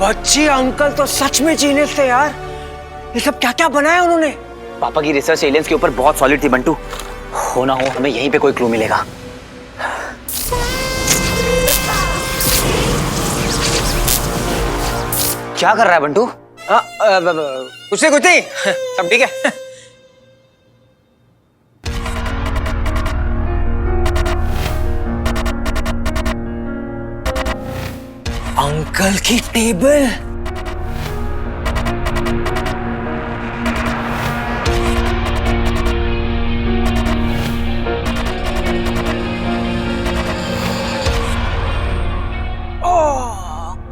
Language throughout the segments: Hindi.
बच्ची अंकल तो सच में जीनियस थे यार। ये सब क्या क्या बनाया उन्होंने। पापा की रिसर्च एलियंस के ऊपर बहुत सॉलिड थी बंटू। हो ना हो हमें यहीं पे कोई क्लू मिलेगा। क्या कर रहा है बंटू? कुछ नहीं सब ठीक है। अंकल की टेबल।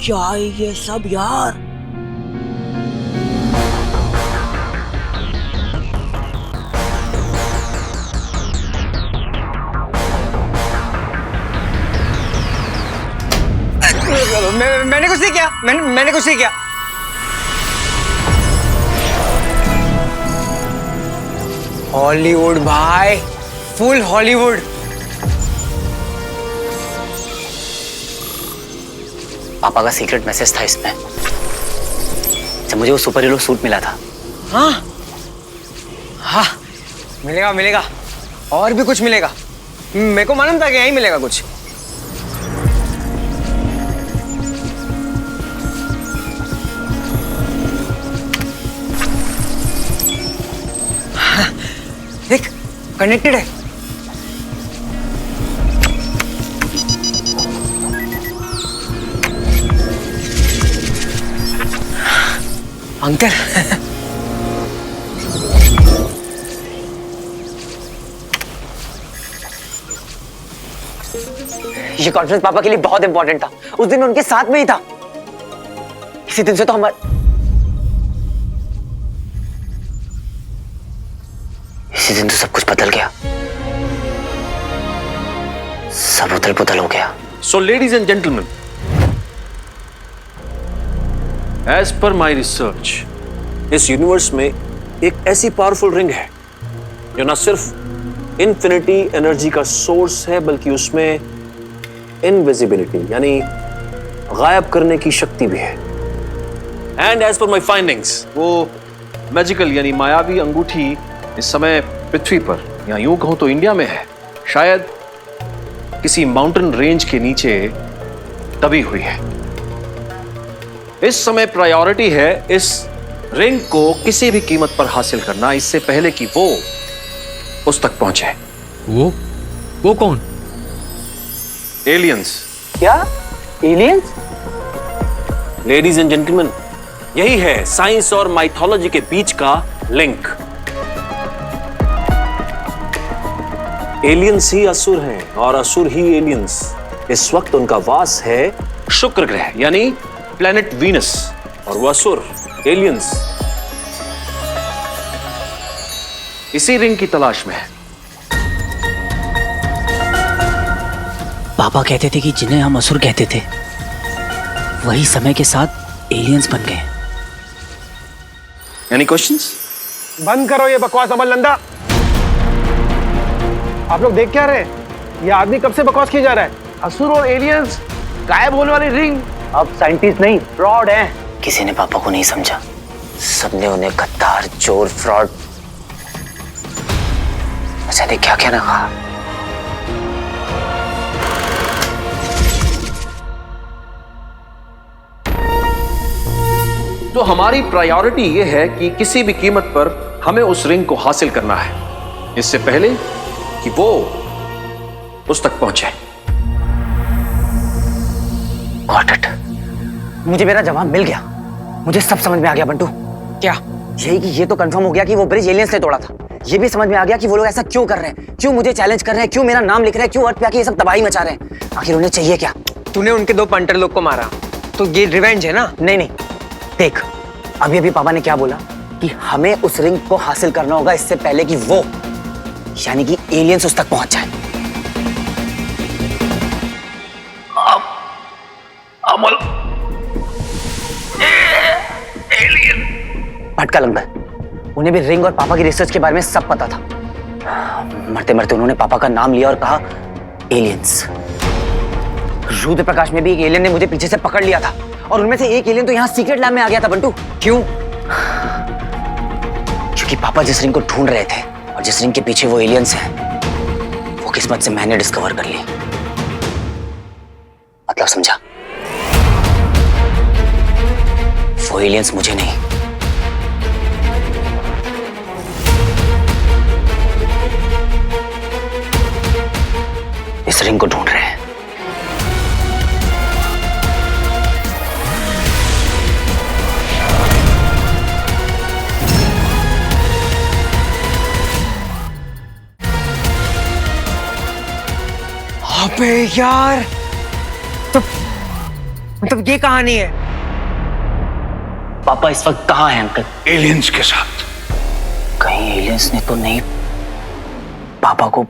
क्या है ये सब यार। मैंने कुछ नहीं किया। मैंने कुछ नहीं किया। हॉलीवुड भाई, फुल हॉलीवुड। पापा का सीक्रेट मैसेज था इसमें, जब मुझे वो सुपर हीरो सूट मिला था। हाँ हाँ, मिलेगा मिलेगा, और भी कुछ मिलेगा। मेरे को मालूम था कि यहीं मिलेगा कुछ। देख, कनेक्टेड है। अंकल ये कॉन्फ्रेंस पापा के लिए बहुत इंपॉर्टेंट था। उस दिन उनके साथ में ही था। इसी दिन से तो इसी दिन तो सब कुछ बदल गया। सब उथल पुथल हो गया। So ladies and gentlemen, as per my research, इस यूनिवर्स में एक ऐसी पावरफुल रिंग है जो ना सिर्फ इन्फिनिटी एनर्जी का सोर्स है, बल्कि उसमें इनविजिबिलिटी यानी गायब करने की शक्ति भी है। And as per my findings, वो मैजिकल यानी मायावी अंगूठी इस समय पृथ्वी पर, या यूं कहूं तो इंडिया में है, शायद किसी माउंटेन रेंज के नीचे दबी हुई है। इस समय प्रायोरिटी है इस रिंग को किसी भी कीमत पर हासिल करना, इससे पहले कि वो उस तक पहुंचे। वो कौन? एलियंस। क्या? एलियंस? लेडीज एंड जेंटलमैन, यही है साइंस और माइथोलॉजी के बीच का लिंक। एलियंस ही असुर हैं और असुर ही एलियंस। इस वक्त उनका वास है शुक्र ग्रह यानी प्लेनेट वीनस, और वो असुर एलियंस इसी रिंग की तलाश में है। पापा कहते थे कि जिन्हें हम असुर कहते थे वही समय के साथ एलियंस बन गए। Any questions? बंद करो ये बकवास अमल नंदा। आप लोग देख क्या रहे हैं? ये आदमी कब से बकवास किया जा रहा है। असुर और एलियंस, गायब होने वाली रिंग। अब साइंटिस्ट नहीं, फ्रॉड है। किसी ने पापा को नहीं समझा, सबने उन्हें गद्दार, चोर, फ्रॉड, अच्छा ने क्या क्या ना कहा। तो हमारी प्रायोरिटी यह है कि किसी भी कीमत पर हमें उस रिंग को हासिल करना है, इससे पहले कि वो उस तक पहुंचे। Got it. मुझे मेरा जवाब मिल गया। मुझे सब समझ में आ गया बंटू। क्या? यही कि ये तो कंफर्म हो गया कि वो ब्रिज एलियंस ने तोड़ा था। ये भी समझ में आ गया कि वो लोग ऐसा क्यों कर रहे हैं, क्यों मुझे चैलेंज कर रहे हैं, क्यों मेरा नाम लिख रहे हैं, क्यों अर्थ पे आके ये सब तबाही मचा रहे हैं। आखिर उन्हें चाहिए क्या? तूने उनके 2 पंटर लोग को मारा तो ये रिवेंज है ना? नहीं, देख, अभी पापा ने क्या बोला कि हमें उस रिंग को हासिल करना होगा इससे पहले कि वो यानी कि एलियंस उस तक पहुंच जाए। अमल भटका लंबा, उन्हें भी रिंग और पापा की रिसर्च के बारे में सब पता था। मरते मरते उन्होंने पापा का नाम लिया और कहा एलियंस। रुद्र प्रकाश में भी एक एलियन ने मुझे पीछे से पकड़ लिया था और उनमें से एक एलियन तो यहाँ सीक्रेट लैब में आ गया था बंटू। क्यों? क्योंकि पापा जिस रिंग को ढूंढ रहे थे और जिस रिंग के पीछे वो एलियंस हैं, वो किस्मत से मैंने डिस्कवर कर ली। मतलब समझा? वो एलियंस मुझे नहीं, इस रिंग को ढूंढ रहे हैं। अबे यार, तो मतलब ये कहानी है? पापा इस वक्त कहाँ हैं अंकल? एलियंस के साथ। कहीं एलियंस ने तो नहीं पापा को?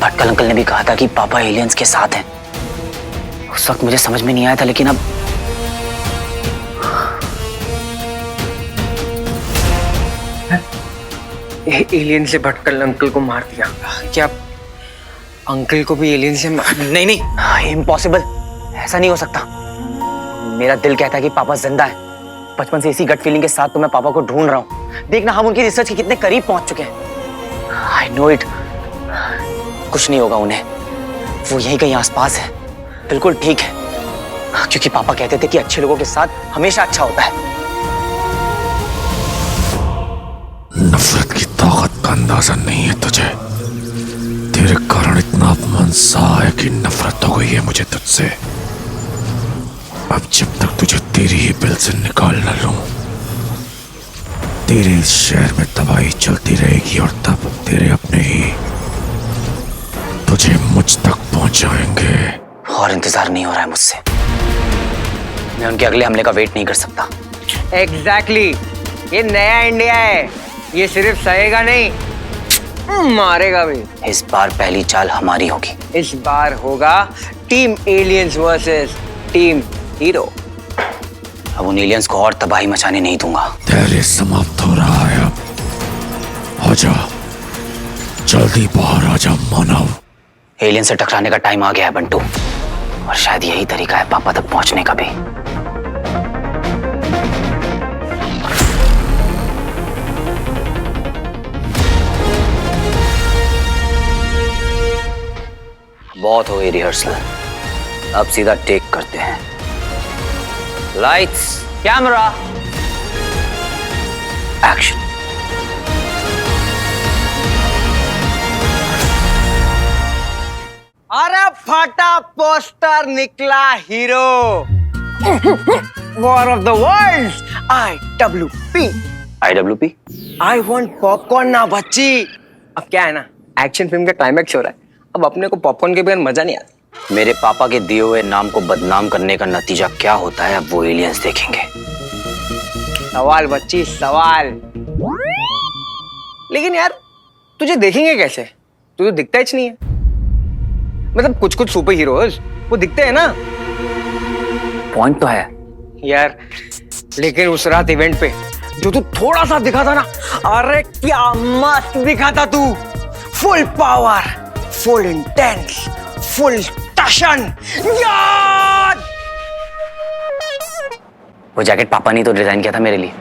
भटकल अंकल ने भी कहा था कि पापा एलियंस के साथ हैं। उस वक्त मुझे समझ में नहीं आया था, लेकिन अब एलियन से भटकल अंकल को मार दिया। क्या अंकल को भी एलियन से नहीं नहीं, इम्पॉसिबल, ऐसा नहीं हो सकता। मेरा दिल कहता है कि पापा जिंदा है। बचपन से इसी गट फीलिंग के साथ तो मैं पापा को ढूंढ रहा हूँ। देखना हम उनकी रिसर्च के कितने करीब पहुंच चुके हैं। I know it. कुछ नहीं होगा उन्हें, वो यहीं कहीं आसपास है। बिल्कुल ठीक है, क्योंकि पापा कहते थे कि अच्छे लोगों के साथ हमेशा अच्छा होता है। नफरत की ताकत का अंदाजा नहीं है तुझे। तेरे कारण इतना अपमान सा है कि नफरत हो गई है मुझे तुझसे। अब जब तक तुझे तेरी ही बिल से निकाल न लूं, तेरे इस शहर में तबाही चलती रहेगी और तब तेरे अपने ही तुझे मुझ तक पहुंचाएंगे। और इंतजार नहीं हो रहा है मुझसे। मैं उनके अगले हमले का वेट नहीं कर सकता। एग्जैक्टली। ये नया इंडिया है, ये सिर्फ सहेगा नहीं, मारेगा भी। इस बार पहली चाल हमारी होगी। इस बार होगा team aliens versus team hero. अब उन एलियंस को और तबाही मचाने नहीं दूंगा। धैर्य समाप्त हो रहा है। अब आजा, जल्दी बाहर आजा मानव। एलियन से टकराने का टाइम आ गया है बंटू, और शायद यही तरीका है पापा तक पहुंचने का भी। बहुत हो गई रिहर्सल, अब सीधा टेक करते हैं। Lights, camera, action. अरे फटा पोस्टर निकला hero. War of the worlds, IWP। IWP? I want popcorn ना बच्ची। अब क्या है ना, एक्शन फिल्म का क्लाइमैक्स हो रहा है, अब अपने को पॉपकॉर्न के बगैर मजा नहीं आता। मेरे पापा के दिए हुए नाम को बदनाम करने का नतीजा क्या होता है, अब वो एलियंस देखेंगे। सवाल बच्ची, सवाल। लेकिन यार तुझे देखेंगे कैसे? तू तो दिखता ही नहीं है। मतलब कुछ कुछ सुपर हीरोज वो दिखते हैं ना। पॉइंट तो है यार, लेकिन उस रात इवेंट पे जो तू थोड़ा सा दिखा था ना, अरे क्या मस्त दिखा था तू। Full power, full intense, full टशन। यार वो जैकेट पापा ने तो डिजाइन किया था मेरे लिए।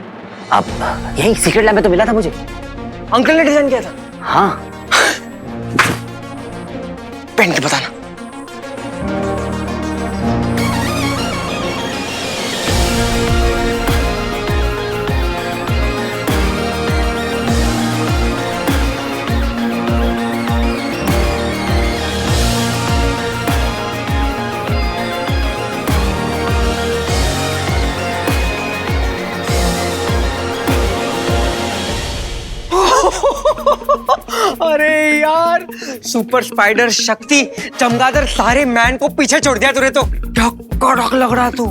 अब यही सीक्रेट लैब में तो मिला था मुझे। अंकल ने डिजाइन किया था? हाँ। पेन के बताना। अरे यार, सुपर स्पाइडर शक्ति चमगादड़ सारे मैन को पीछे छोड़ दिया तूने तो। क्या कड़क लग रहा है तू,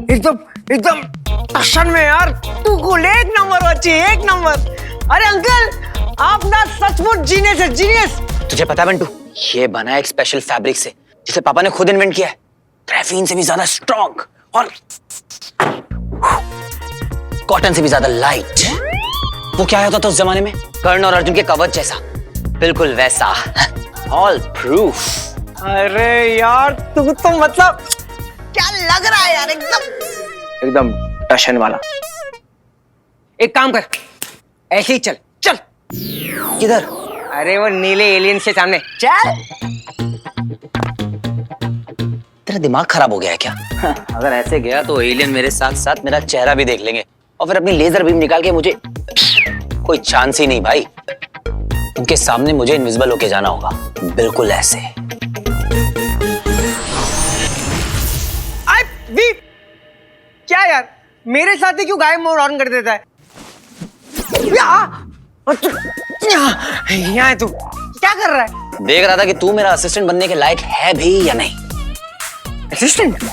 एकदम एकदम टशन में यार। तू गुल एक नंबर बच्ची, एक नंबर। अरे अंकल, आप ना सचमुच जीनियस है, जीनियस। तुझे पता है बंटू, ये बना है एक स्पेशल फैब्रिक से जिसे पापा ने खुद इन्वेंट किया है। ग्राफीन से भी ज्यादा स्ट्रॉन्ग और कॉटन से भी ज्यादा लाइट। वो क्या होता था उस जमाने में, कर्ण और अर्जुन के कवच जैसा, बिल्कुल वैसा। All proof. अरे यार तू तो मतलब क्या लग रहा है यार, एकदम एकदम टशन वाला। एक काम कर, ऐसे ही चल चल। किधर? अरे वो नीले एलियन के सामने चल। तेरा दिमाग खराब हो गया है क्या? अगर ऐसे गया तो एलियन मेरे साथ साथ मेरा चेहरा भी देख लेंगे और फिर अपनी लेजर बीम निकाल के मुझे, कोई चांस ही नहीं भाई। उनके सामने मुझे इनविजिबल होके जाना होगा, बिल्कुल ऐसे। आई भी क्या यार, मेरे साथ ही क्यों गायब मोड ऑन कर देता है? यहाँ है तू, क्या कर रहा है? देख रहा था कि तू मेरा असिस्टेंट बनने के लायक है भी या नहीं। असिस्टेंट?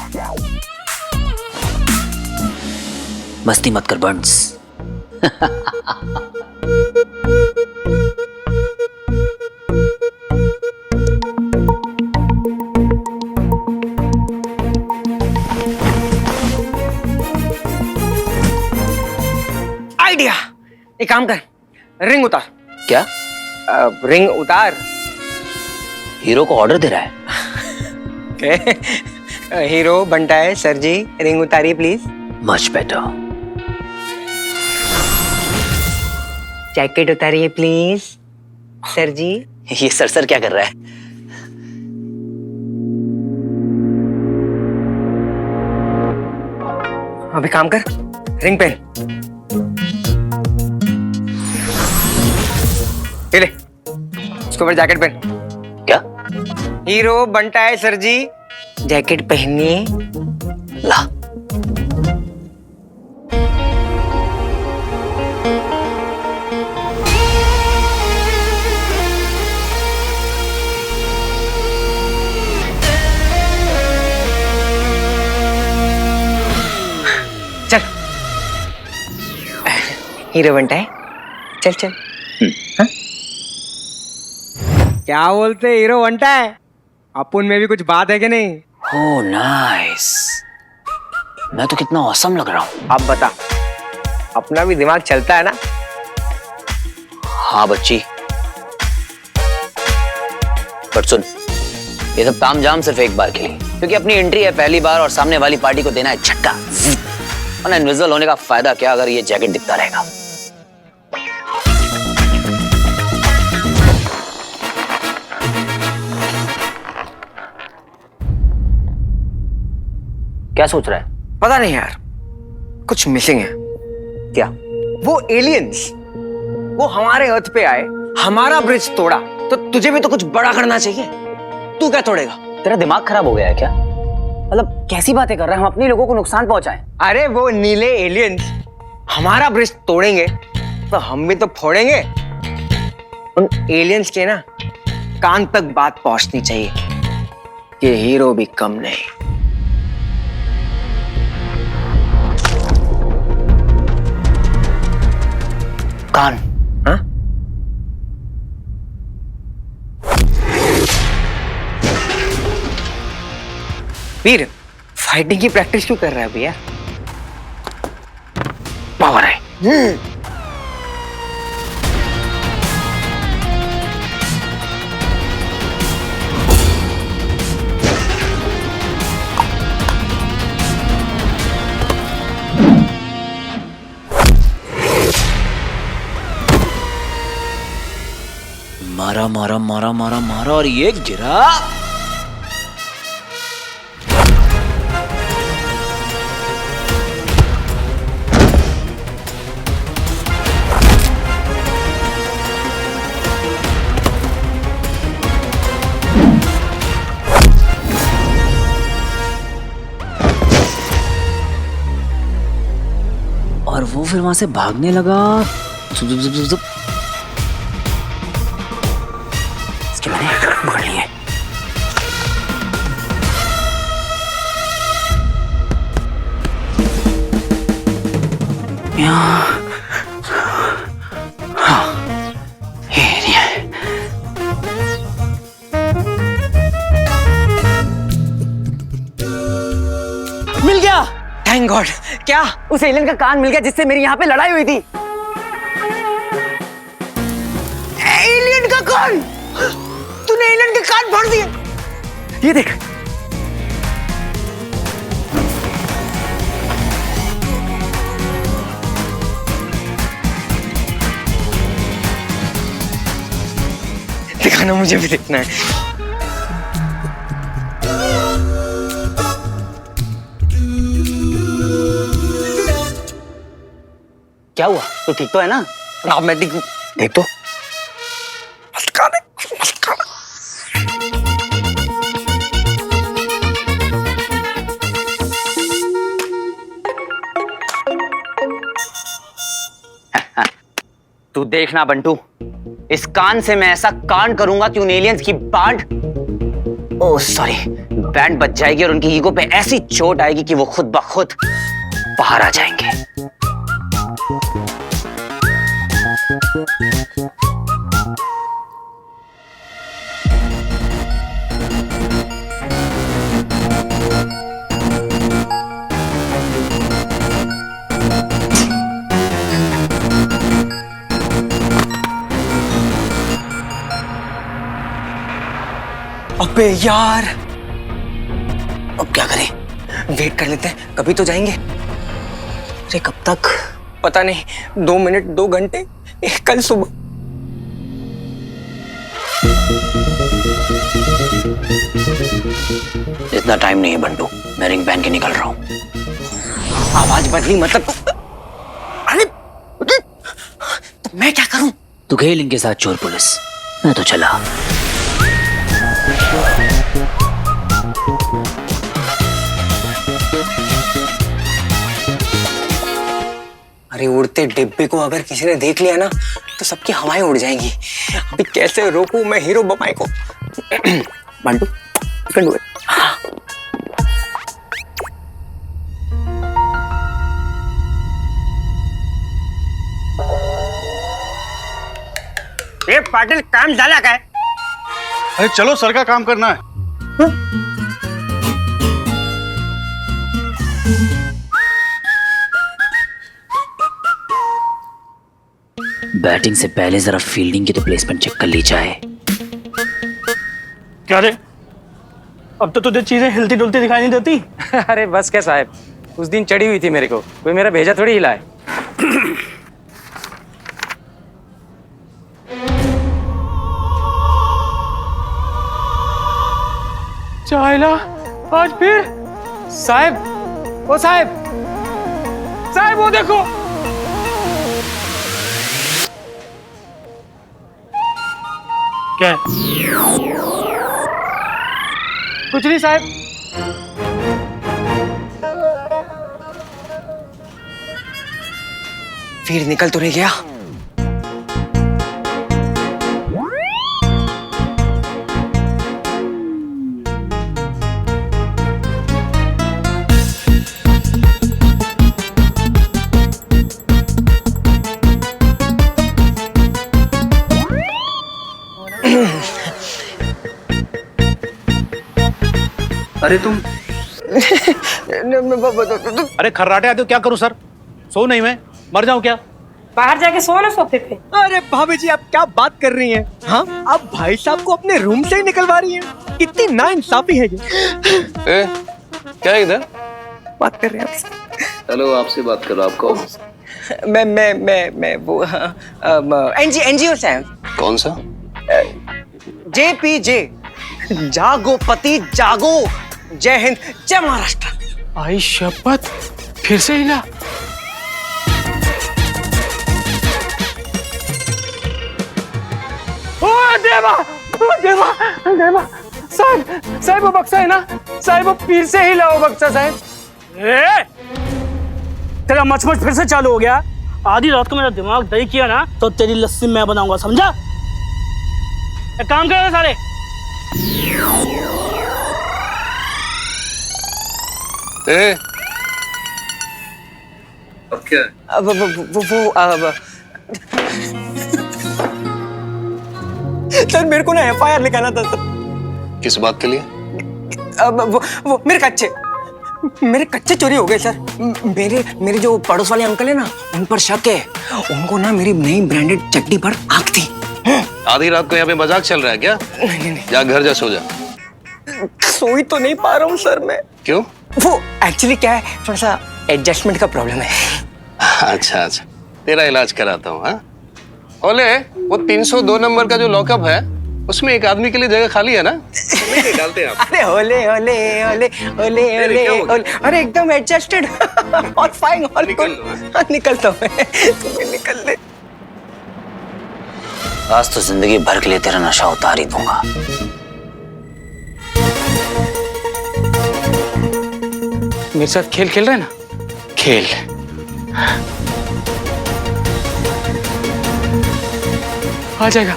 मस्ती मत कर बर्न्स। आइडिया, एक काम कर, रिंग उतार। क्या? रिंग उतार। हीरो को ऑर्डर दे रहा है? हीरो बनता है सर जी, रिंग उतारिए प्लीज। Much better. जैकेट उतारिए प्लीज सर जी। ये सर क्या कर रहा है? अभी काम कर, रिंग पहन। ये ले, इसके ऊपर जैकेट पहन। क्या? हीरो बनता है सर जी, जैकेट पहनिए। ला। चल, हीरो बनता है, चल चल। हाँ? क्या बोलते, हीरो बनता है? अपन में भी कुछ बात है कि नहीं? ओह नाइस, मैं तो कितना औसम लग रहा हूँ। अब बता, अपना भी दिमाग चलता है ना? हाँ बच्ची, पर सुन, ये सब तामझाम सिर्फ एक बार के लिए, क्योंकि अपनी एंट्री है पहली बार और सामने वाली पार्टी को देना है झटका। और इनविजिबल होने का फायदा क्या अगर ये जैकेट दिखता रहेगा? क्या सोच रहा है? पता नहीं यार, कुछ मिसिंग है। क्या? वो एलियंस, वो हमारे अर्थ पे आए, हमारा ब्रिज तोड़ा, तो तुझे भी तो कुछ बड़ा करना चाहिए। तू क्या तोड़ेगा? तेरा दिमाग खराब हो गया है क्या? मतलब कैसी बातें कर रहा है? हम अपने लोगों को नुकसान पहुंचाएं? अरे वो नीले एलियंस हमारा ब्रिज तोड़ेंगे तो हम भी तो फोड़ेंगे। उन एलियंस के ना कान तक बात पहुंचनी चाहिए कि हीरो भी कम नहीं। कान? हाँ? वीर, फाइटिंग की प्रैक्टिस क्यों कर रहा है भैया? पावर है। मारा मारा मारा मारा मारा और ये गिरा। और वो फिर वहां से भागने लगा। जुप जुप जुप जुप। इसके मैंने पकड़ लिए। यहाँ हाँ, ये एरिया है। मिल गया, थैंक गॉड। क्या? उस एलियन का कान मिल गया जिससे मेरी यहाँ पे लड़ाई हुई थी। एलियन का कान? तूने एलियन के कान फाड़ दिए? ये देख। दिखाना, मुझे भी देखना है। क्या हुआ? तो ठीक तो है ना? अब मैं देखूं। देख तो। मस्का दे, मस्का दे। तू देखना बंटू, इस कान से मैं ऐसा कांड करूंगा कि उन एलियंस की बैंड बच जाएगी और उनकी ईगो पे ऐसी चोट आएगी कि वो खुद ब खुद बाहर आ जाएंगे। अबे यार, अब क्या करें? वेट कर लेते हैं, कभी तो जाएंगे। अरे कब तक? पता नहीं, 2 मिनट, 2 घंटे, कल सुबह। इतना टाइम नहीं है बंटू, मैं रिंग पहन के निकल रहा हूं। आवाज बदली मतलब? अरे तो मैं क्या करूं? तू खेल इनके साथ चोर पुलिस, मैं तो चला। अरे उड़ते डिब्बे को अगर किसी ने देख लिया ना तो सबकी हवाएं उड़ जाएंगी। अभी कैसे रोकूं मैं हीरो बमाई को? Bantu, you can do it. ए पाटिल, काम झाला काय? अरे चलो, सर का काम करना है। बैटिंग से पहले जरा फील्डिंग की तो प्लेसमेंट चेक कर ली जाए। क्या रे, अब तो तुझे चीजें हिलती डुलती दिखाई नहीं देती? अरे बस क्या साहब, उस दिन चढ़ी हुई थी मेरे को, कोई मेरा भेजा थोड़ी हिला है। चाइला आज फिर? साहब, ओ साहब, साहब वो देखो। क्या है? कुछ नहीं साहब। फिर निकल तो नहीं गया? अरे तुम अरे खर्राटे आते हो, क्या करूं सर? सो नहीं मैं मर जाऊं क्या? बाहर जाके सो ना सोफे पे। अरे भाभी जी, आप क्या बात कर रही हैं? हाँ, आप भाई साहब को अपने रूम से ही निकलवा रही हैं। कितनी नाइंसाफी है ये। क्या इधर बात कर रहे हैं आपसे। हेलो, आपसे बात कर रहा हूँ। आप कौन? मैं वो एनजीओ से हैं। कौन सा? JPJ, जागो पति जागो। जय हिंद, जय महाराष्ट्र। आई शपथ, फिर से हिला। ओ देवा, ओ देवा, देवा। साहब, साहब वो बक्सा है ना? साहब वो फिर से हिला वो बक्सा साहब। तेरा मचमच फिर से चालू हो गया। आधी रात को मेरा दिमाग दही किया ना तो तेरी लस्सी मैं बनाऊंगा, समझा? एक काम करो सारे। अब क्या है? सर मेरे को ना FIR लिखाना था सर। किस बात के लिए? वो मेरे कच्चे चोरी हो गए सर। मेरे जो पड़ोस वाले अंकल है ना, उन पर शक है। उनको ना मेरी नई ब्रांडेड चड्डी पर आंख थी। आधी रात को यहाँ पे मजाक चल रहा है क्या? नहीं। जा घर जा, सो जा। सोई तो नहीं पा रहा हूँ सर मैं। क्यों? वो एक्चुअली क्या है, थोड़ा सा एडजस्टमेंट का प्रॉब्लम है। अच्छा अच्छा, तेरा इलाज कराता हूँ। हाँ ओले, वो 302 नंबर का जो लॉकअप है उसमें एक आदमी के लिए जगह खाली है ना? निकालते हैं आप। अरे ओले ओले ओले ओले ओले ओले, अरे एकदम एडजस्टेड और फाइन और निकलता हूँ मैं, तुम्हें निकल ले। आज तो जिंदगी भर के लिए तेरा नशा उतार ही दूंगा। मेरे साथ खेल खेल रहे हैं ना? खेल। आ जाएगा।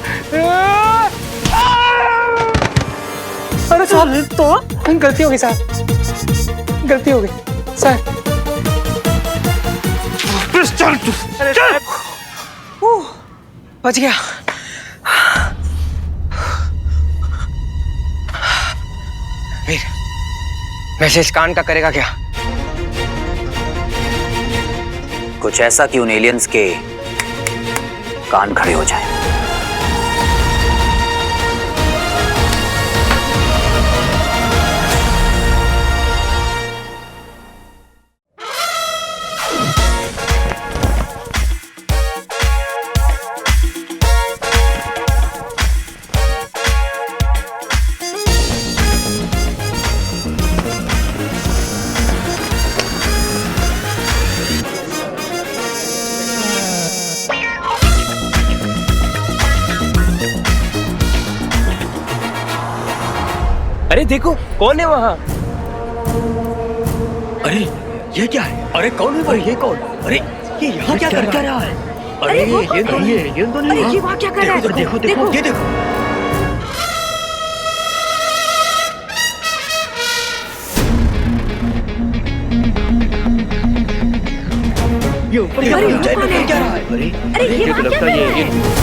अरे साहब तो गलती हो गई साहब, गलती हो गई सर। चल चल, बच गया। वीर, वैसे इस कान का करेगा क्या? कुछ ऐसा कि उन एलियंस के कान खड़े हो जाए। अरे देखो कौन है वहाँ? अरे ये क्या है? अरे कौन है भाई? ये कौन? अरे ये यहाँ क्या कर रहा है? अरे ये तो नहीं है, ये तो नहीं है। ये वहाँ क्या कर रहा है? देखो देखो ये देखो। ये ऊपर क्या रहा है? अरे ये तो लगता है ये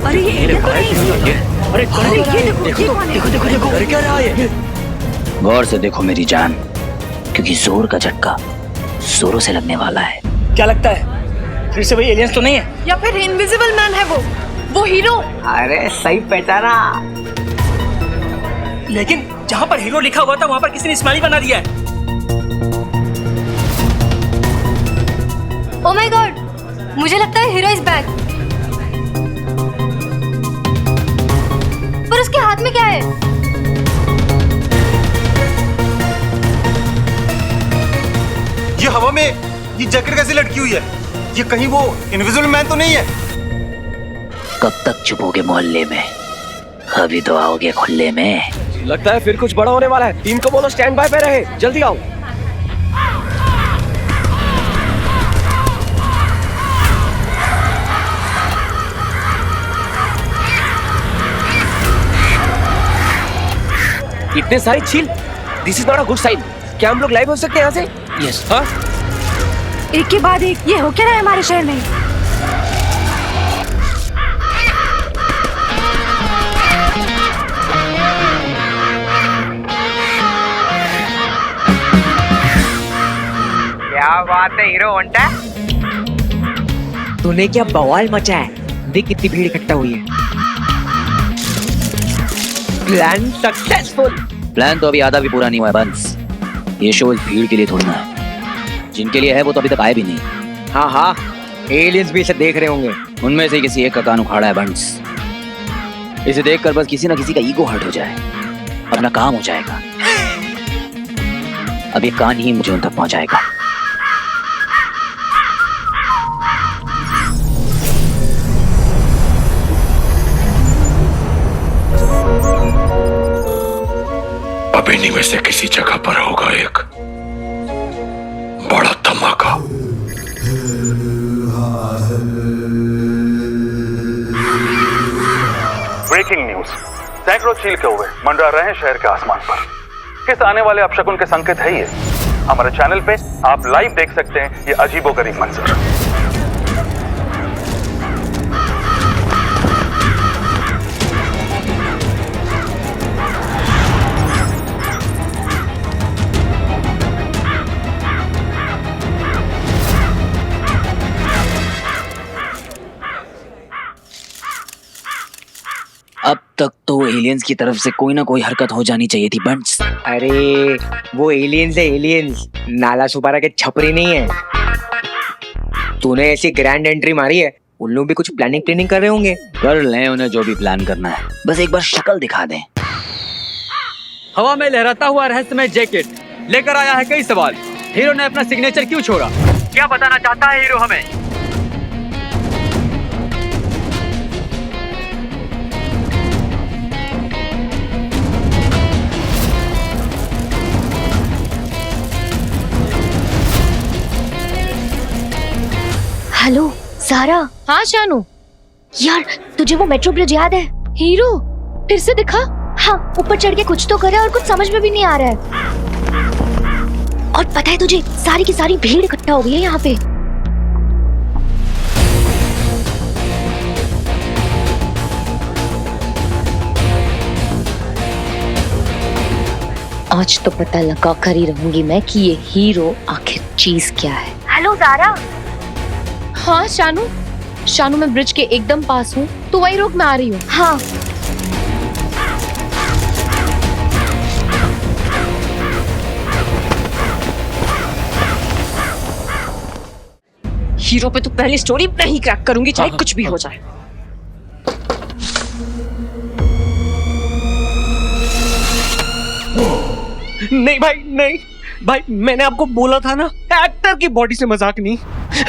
अरे ये अरे देखो कर क्या रहा है? गौर से देखो मेरी जान, क्योंकि जोर का झटका जोरों से लगने वाला है। क्या लगता है फिर से वही एलियंस तो नहीं है? या फिर इनविजिबल मैन है वो हीरो। अरे सही पहचाना। लेकिन जहाँ पर हीरो लिखा हुआ था वहाँ पर किसी ने स्माइली बना दिया है। ओह माय गॉड, मुझे लगता है हीरो इज बैक। पर उसके हाथ में क्या है? ये हवा में ये जैकेट कैसे लटकी हुई है? ये कहीं वो इनविजिबल मैन तो नहीं है? कब तक छुपोगे मोहल्ले में? अभी तो आओगे खुले में। लगता है फिर कुछ बड़ा होने वाला है। टीम को बोलो स्टैंड बाय पे रहे, जल्दी आओ। इतने सारे छील, this is not a good sign. क्या हम लोग लाइव हो सकते हैं यहाँ से? यस। हाँ? एक के बाद एक ये हो क्या रहा है हमारे शहर में? क्या बात है हीरो होंडा, तूने क्या बवाल मचा है। देख कितनी भीड़ इकट्ठा हुई है। Plan successful. प्लान तो अभी आधा भी पूरा नहीं हुआ है बंस। ये शो इस भीड़ के लिए थोड़ी ना है। जिनके लिए है वो तो अभी तक आए भी नहीं। हाँ हाँ, एलियंस भी इसे देख रहे होंगे। उनमें से किसी एक का कान उखाड़ा है बंस। इसे देखकर बस किसी ना किसी का ईगो हर्ट हो जाए, अपना काम हो जाएगा। अब ये कान ही मुझे उन तक पहुंचाएगा। अब इन्हीं में से किसी जगह पर होगा एक बड़ा धमाका। ब्रेकिंग न्यूज, सैकड़ों चील कौवे मंडरा रहे हैं शहर के आसमान पर। किस आने वाले अपशकुन के संकेत है ये? हमारे चैनल पे आप लाइव देख सकते हैं ये अजीबोगरीब मंजर। तक तो एलियंस की तरफ से कोई ना कोई हरकत हो जानी चाहिए थी बंट्स। अरे वो एलियंस है एलियंस, नाला सुपारा के छपरी नहीं है। तूने ऐसी ग्रैंड एंट्री मारी है, उन लोग भी कुछ प्लानिंग कर रहे होंगे। कर लें उन्हें जो भी प्लान करना है, बस एक बार शक्ल दिखा दें। हवा में लहराता हुआ रहस्यमय जैकेट लेकर आया है कई सवाल। हीरो ने अपना सिग्नेचर क्यों छोड़ा? क्या बताना चाहता है हीरो हमें? हेलो सारा। हाँ शानू। यार तुझे वो मेट्रो ब्रिज याद है? हीरो फिर से दिखा। हाँ ऊपर चढ़ के कुछ तो करे और कुछ समझ में भी नहीं आ रहा है। और पता है तुझे सारी की सारी भीड़ इकट्ठा हो गई है यहाँ पे। आज तो पता लगा कर ही रहूंगी मैं कि ये हीरो आखिर चीज क्या है। हेलो जारा। हाँ शानू। शानू मैं ब्रिज के एकदम पास हूँ, तो वही रुक, मैं आ रही हूँ। हाँ हीरो पे तो पहले स्टोरी नहीं क्रैक करूंगी, चाहे कुछ भी हो जाए। नहीं भाई नहीं भाई, मैंने आपको बोला था ना, एक्टर की बॉडी से मजाक नहीं।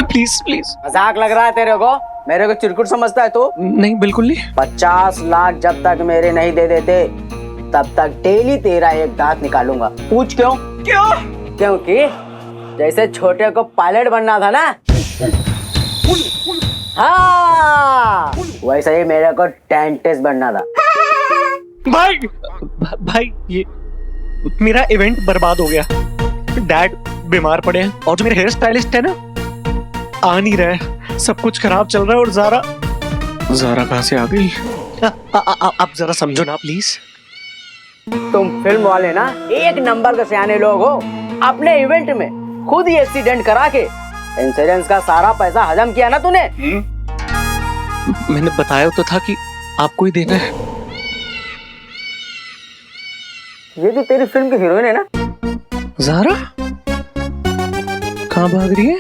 Please please. मजाक लग रहा है तेरे को? मेरे को चिरकुट समझता है तू? नहीं बिल्कुल नहीं। 50 लाख जब तक मेरे नहीं दे देते तब तक डेली तेरा एक दांत निकालूंगा। पूछ क्यों? क्योंकि जैसे छोटे को पायलट बनना था ना, हाँ वैसे ही मेरे को डेंटिस्ट बनना था। भाई ये मेरा इवेंट बर्बाद हो गया। डैड बीमार पड़े हैं और जो मेरे हेयर स्टाइलिस्ट है ना, आ नहीं रहे। सब कुछ खराब चल रहा है। और ज़ारा कहाँ से आ गई? आप जरा समझो ना प्लीज। तुम फिल्म वाले ना एक नंबर के सियाने लोग हो। अपने इवेंट में खुद ही एक्सीडेंट करा के इंश्योरेंस का सारा पैसा हजम किया ना तूने। मैंने बताया तो था कि आपको ही देना है। ये भी तेरी फिल्म की हीरोइन है ना? ज़ारा कहाँ भाग रही है?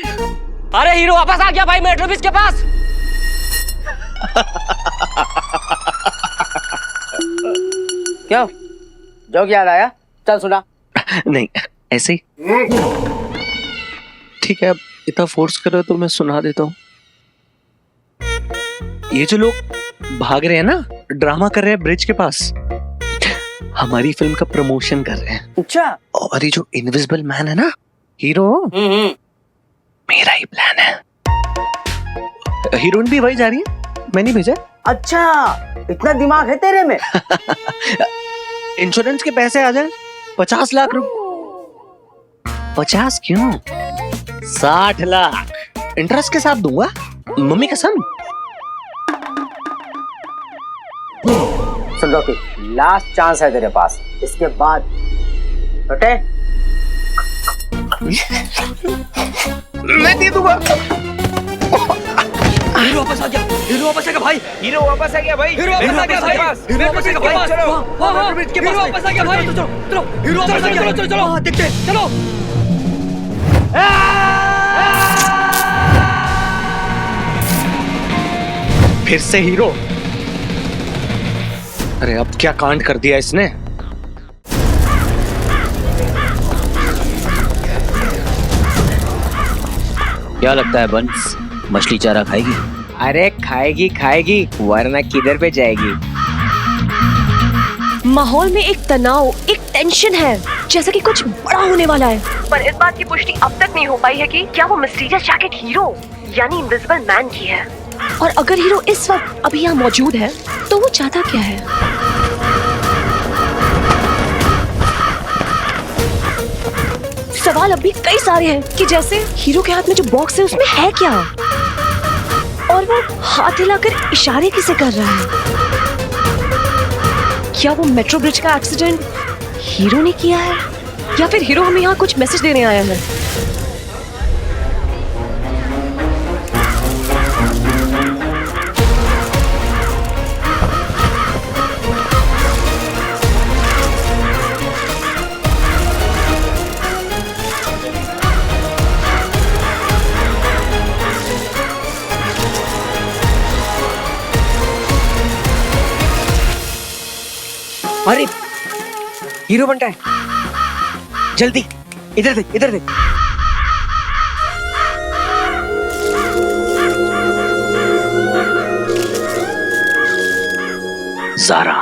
अरे हीरो वापस आ गया भाई मेट्रो ब्रिज के पास। क्यों, जोक याद आया? चल सुना। नहीं ऐसे ही। ठीक है, अब इतना फोर्स कर रहे हो तो मैं सुना देता हूँ। ये जो लोग भाग रहे हैं ना, ड्रामा कर रहे हैं ब्रिज के पास, हमारी फिल्म का प्रमोशन कर रहे हैं। अच्छा। और ये जो इनविजिबल मैन है ना हीरो, मेरा ही प्लान है। हीरोइन भी वही जा रही है, मैंने भेजा। अच्छा, इतना दिमाग है तेरे में? इंश्योरेंस के पैसे आ जाए 50 लाख रुपए। 50 क्यों, 60 लाख इंटरेस्ट के साथ दूंगा, मम्मी कसम। समझो कि लास्ट चांस है तेरे पास, इसके बाद छोटे मैं दे दूंगा। हीरो वापस आ गया, हीरो वापस आ गया भाई, हीरो वापस आ गया भाई, हीरो वापस आ गया भाई, हीरो वापस आ गया भाई, चलो हीरो वापस आ गया भाई, चलो चलो हीरो वापस आ गया, चलो चलो चलो देखते हैं, चलो। फिर से हीरो। अरे अब क्या कांड कर दिया इसने। क्या लगता है बंस, मछली चारा खाएगी? अरे खाएगी खाएगी, वरना किधर पे जाएगी। माहौल में एक तनाव, एक टेंशन है, जैसा कि कुछ बड़ा होने वाला है। पर इस बात की पुष्टि अब तक नहीं हो पाई है कि क्या वो मिस्टीरियस जैकेट हीरो यानी इनविजिबल मैन की है। और अगर हीरो इस वक्त अभी यहाँ मौजूद है तो वो चाहता क्या है? सवाल अभी कई सारे हैं कि जैसे हीरो के हाथ में जो बॉक्स है उसमें है क्या, और वो हाथ हिलाकर इशारे किसे कर रहा है। क्या वो मेट्रो ब्रिज का एक्सीडेंट हीरो ने किया है, या फिर हीरो हमें यहाँ कुछ मैसेज देने आया है? अरे हीरो बनता है, जल्दी इधर देख, इधर देख। ज़ारा,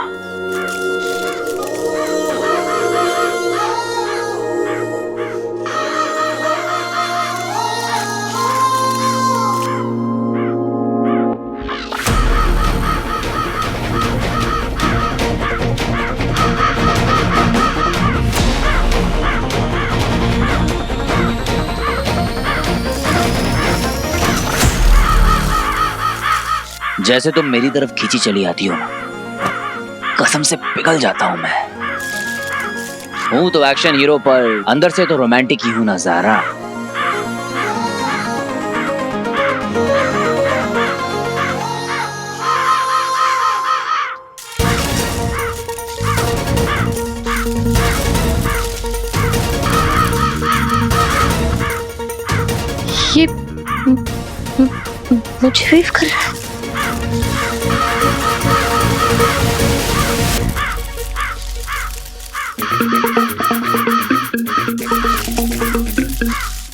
जैसे तुम मेरी तरफ खींची चली आती हो ना, कसम से पिघल जाता हूं मैं। हूं तो एक्शन हीरो पर अंदर से तो रोमांटिक ही हूं ना ज़ारा। ये मुझे वेव कर रहा है।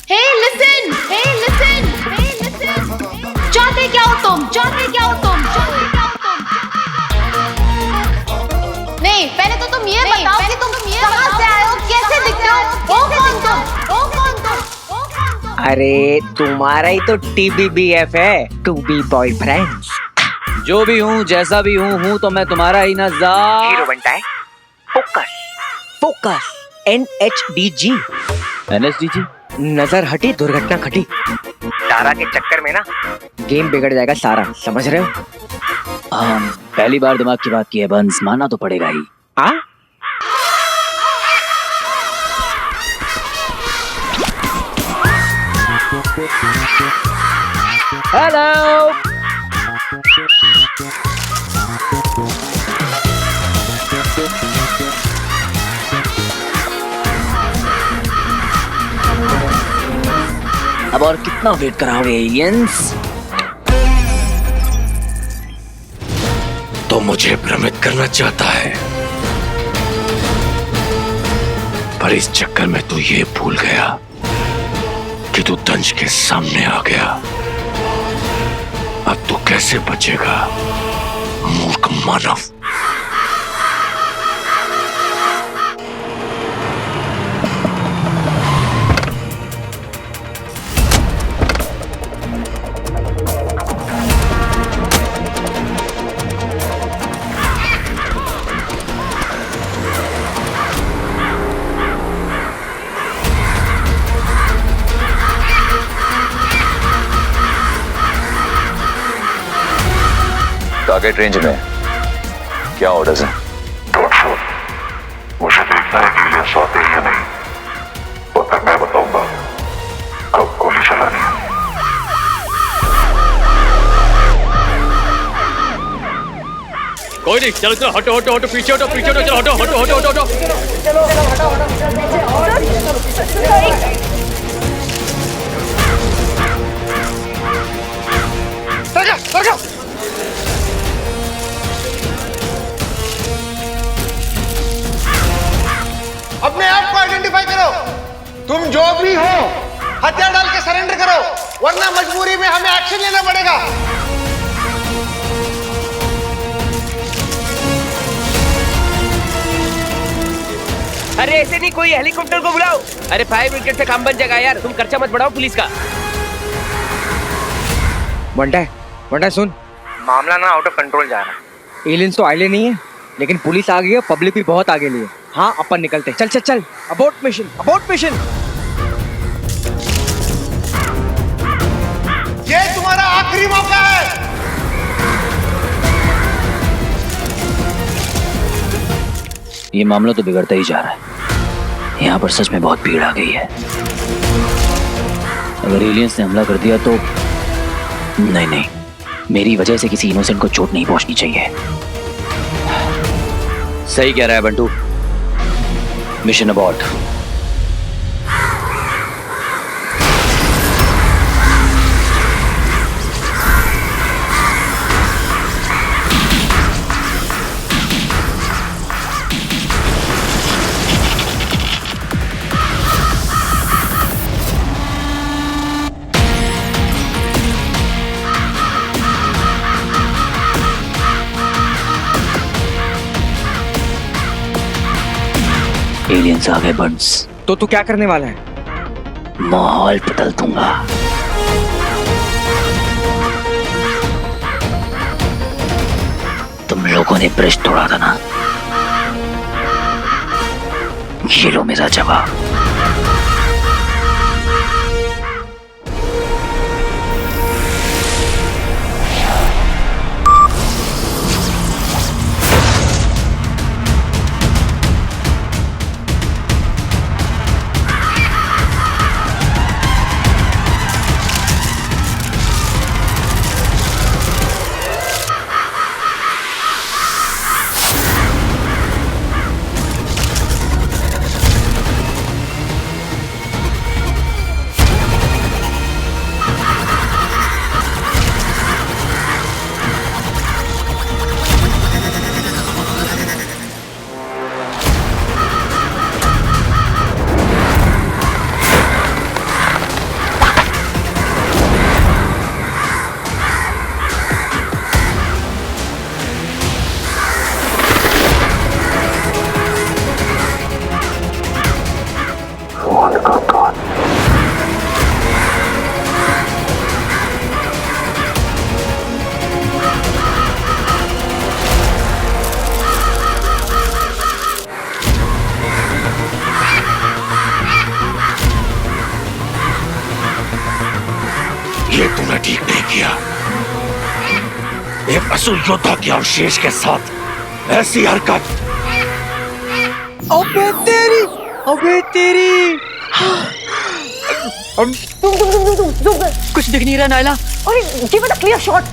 Hey, listen! Hey, listen! Hey, listen! चाहते क्या हो तुम? चाहते क्या हो तुम? चाहते क्या हो तुम? नहीं, पहले तो तुम ये बताओ कि तुम कहाँ से आए हो, कैसे दिखते हो, हो कौन तुम? हो कौन तुम? अरे तुम्हारा ही तो TBBF है, टू बी बॉयफ्रेंड। जो भी हूँ, जैसा भी हूँ तो मैं तुम्हारा ही ना हीरो बनता है। Focus, focus, NHDG, NSDG। नजर हटी दुर्घटना घटी। तारा के चक्कर में ना गेम बिगड़ जाएगा सारा, समझ रहे हो? पहली बार दिमाग की बात की है बंस, मानना तो पड़ेगा ही। हाँ? हेलो। अब और कितना वेट कराओगे एलियंस? तो मुझे भ्रमित करना चाहता है, पर इस चक्कर में तू ये भूल गया कि तू दंश के सामने आ गया। अब तू कैसे बचेगा मूर्ख मानव? टारगेट रेंज में क्या ऑर्डर्स हैं? मुझे देखना है कि एलियंस आते हैं या नहीं, तब तक मैं बताऊंगा कब गोली चलानी है। कोई नहीं, चलो चलो, हटो हटो हटो, पीछे हटो, पीछे हटो, चलो हटो हटो हटो हटो हटो। अपने आप को आइडेंटिफाई करो, तुम जो भी हो हथियार डाल के सरेंडर करो, वरना मजबूरी में हमें एक्शन लेना पड़ेगा। अरे ऐसे नहीं, कोई हेलीकॉप्टर को बुलाओ। अरे फायर ब्रिगेड से काम बन जाएगा यार, तुम खर्चा मत बढ़ाओ पुलिस का। बंटा सुन, मामला ना आउट ऑफ कंट्रोल जा रहा है। एलियंस तो आइले नहीं है, लेकिन पुलिस आ गई है, पब्लिक भी बहुत आगे लिए। हाँ अपन निकलते, चल चल चल, अबॉर्ट मिशन, अबॉर्ट मिशन। ये तुम्हारा आखिरी मौका है। ये मामला तो बिगड़ता ही जा रहा है। यहाँ पर सच में बहुत भीड़ आ गई है। अगर एलियंस ने हमला कर दिया तो नहीं, मेरी वजह से किसी इनोसेंट को चोट नहीं पहुंचनी चाहिए। सही कह रहा है बंटू। Mission abort. एलियंस आ गए बंस। तो तू क्या करने वाला है? माहौल बदल दूंगा। तुम लोगों ने ब्रिज तोड़ा था ना, ये लो मेरा जवाब। ये तूने ठीक नहीं किया। एक असुर योद्धा के अवशेष के साथ ऐसी हरकत। अबे तेरी, अबे तेरी। तुम कुछ दिख नहीं रहा नायला। अरे give it a clear shot.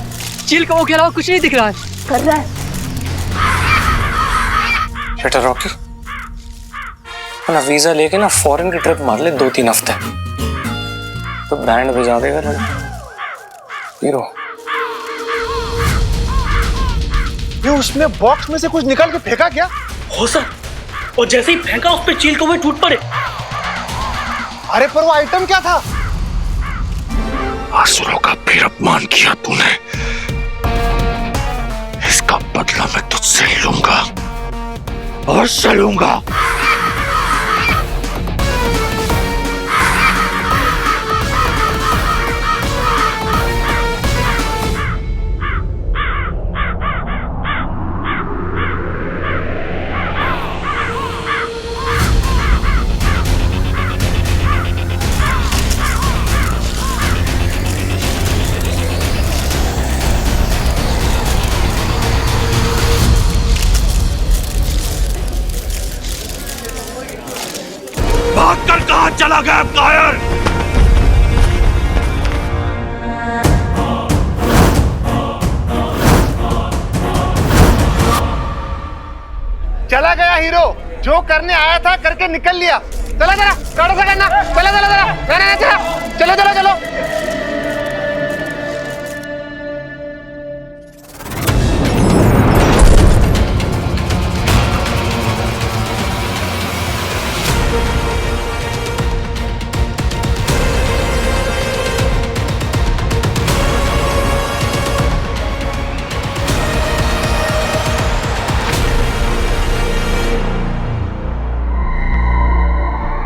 चील कौओं के अलावा कुछ नहीं दिख रहा है। कर रहा है। बेटा रॉकी, ना वीजा लेके ना फॉरेन की ट्रिप मार ले 2-3 हफ्ते, तो बैंड बजा देगा लड़का हीरो। ये उसने बॉक्स में से कुछ निकाल के फेंका क्या? हो सर, और जैसे ही फेंका उस पे चील कौवे टूट पड़े। अरे पर वो आइटम क्या था? असुरों का फिर अपमान किया तूने, इसका बदला मैं तुझसे लूंगा और से लूंगा। भागकर कहां चला गया कायर? चला गया हीरो, जो करने आया था करके निकल लिया। चला जरा, थोड़ा सा करना। चला चला चला, चलो चलो चलो।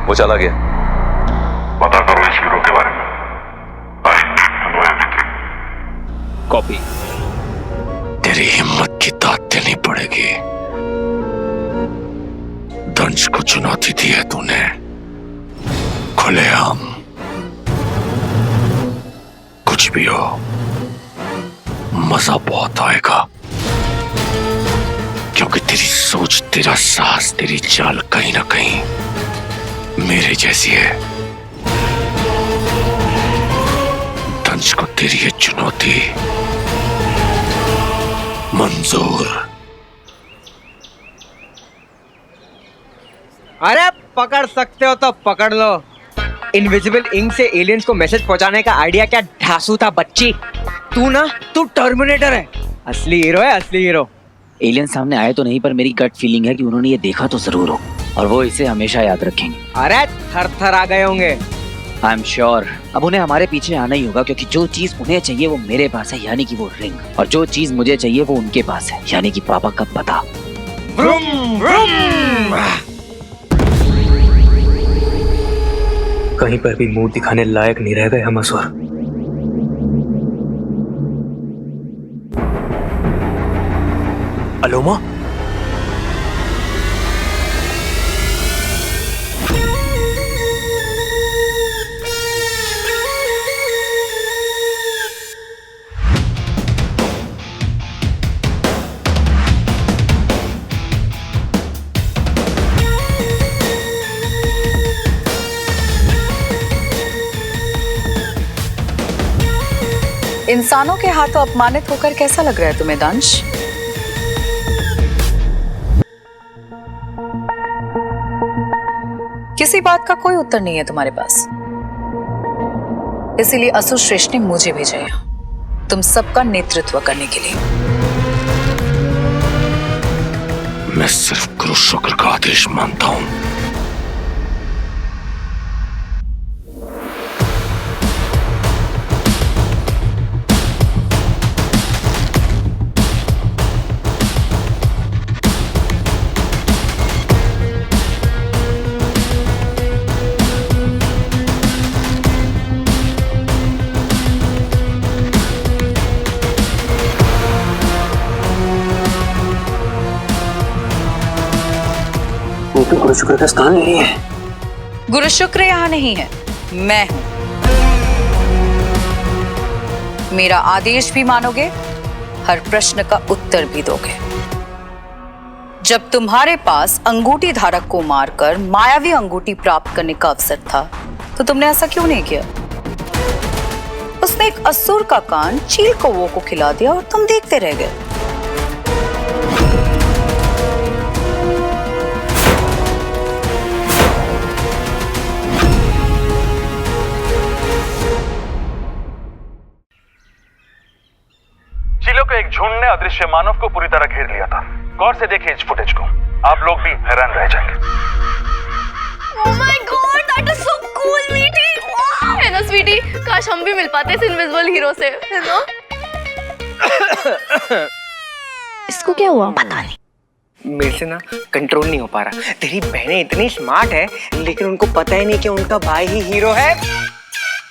वो चला गया। पता करो इस हीरो के बारे में। कॉपी। तेरी हिम्मत की दाद देनी पड़ेगी। दंश को चुनौती दी है तूने, खुलेआम। कुछ भी हो, मजा बहुत आएगा, क्योंकि तेरी सोच, तेरा साहस, तेरी चाल कहीं ना कहीं मेरे जैसी है। दंश को तेरी ये चुनौती मंजूर। अरे पकड़ सकते हो तो पकड़ लो। इनविजिबल इंक से एलियंस को मैसेज पहुंचाने का आइडिया क्या ढासू था बच्ची। तू टर्मिनेटर है। असली हीरो है, असली हीरो। एलियन सामने आए तो नहीं, पर मेरी गट फीलिंग है कि उन्होंने ये देखा तो जरूर हो, और वो इसे हमेशा याद रखेंगे। अरे थर थर आ गए होंगे। आई एम श्योर अब उन्हें हमारे पीछे आना ही होगा, क्योंकि जो चीज उन्हें चाहिए वो मेरे पास है, यानी कि वो रिंग, और जो चीज मुझे चाहिए वो उनके पास है, यानी कि पापा का पता। Vroom vroom. कहीं पर भी मुंह दिखाने लायक नहीं रह गए हम असुर। अलोमा, इंसानों के हाथों अपमानित होकर कैसा लग रहा है तुम्हें दांश? किसी बात का कोई उत्तर नहीं है तुम्हारे पास, इसीलिए असुर श्रेष्ठ ने मुझे भेजा है तुम सबका नेतृत्व करने के लिए। मैं सिर्फ गुरु शुक्र का आदेश मानता हूं। गुरु शुक्र का स्थान नहीं है। गुरु शुक्र यहाँ नहीं है, मैं हूं। मेरा आदेश भी मानोगे, हर प्रश्न का उत्तर भी दोगे। जब तुम्हारे पास अंगूठी धारक को मारकर मायावी अंगूठी प्राप्त करने का अवसर था तो तुमने ऐसा क्यों नहीं किया? उसने एक असुर का कान चील कौवों को खिला दिया और तुम देखते रह गए। चीलों के एक झुंड ने अदृश्य मानव को पूरी तरह घेर लिया था। गौर से देखिए इस फुटेज को, आप लोग भी हैरान रह जाएंगे। Oh my God, that is so cool, मीठी। है ना स्वीटी, काश हम भी मिल पाते इस इनविजिबल हीरो से, है ना? इसको क्या हुआ? पता नहीं, मेरे से ना कंट्रोल नहीं हो पा रहा। तेरी बहनें इतनी स्मार्ट है लेकिन उनको पता ही नहीं कि उनका भाई ही हीरो है।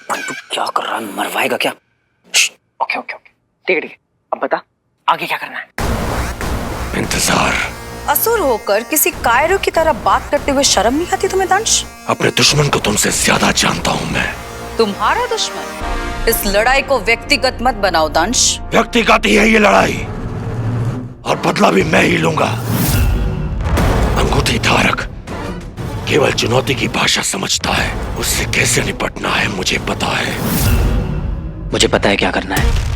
पंटू क्या कर रहा है, मरवाएगा क्या? ओके ओके ओके, ठीक है ठीक है। अब बता आगे क्या करना है? इंतजार। असुर होकर किसी कायरों की तरह बात करते हुए शर्म नहीं आती तुम्हें दांश? अपने दुश्मन को तुमसे ज्यादा जानता हूं मैं। तुम्हारा दुश्मन? इस लड़ाई को व्यक्तिगत मत बनाओ दांश। व्यक्तिगत ही है ये लड़ाई और बदला भी मैं ही लूंगा। अंगूठी धारक केवल चुनौती की भाषा समझता है, उससे कैसे निपटना है मुझे पता है। मुझे पता है क्या करना है।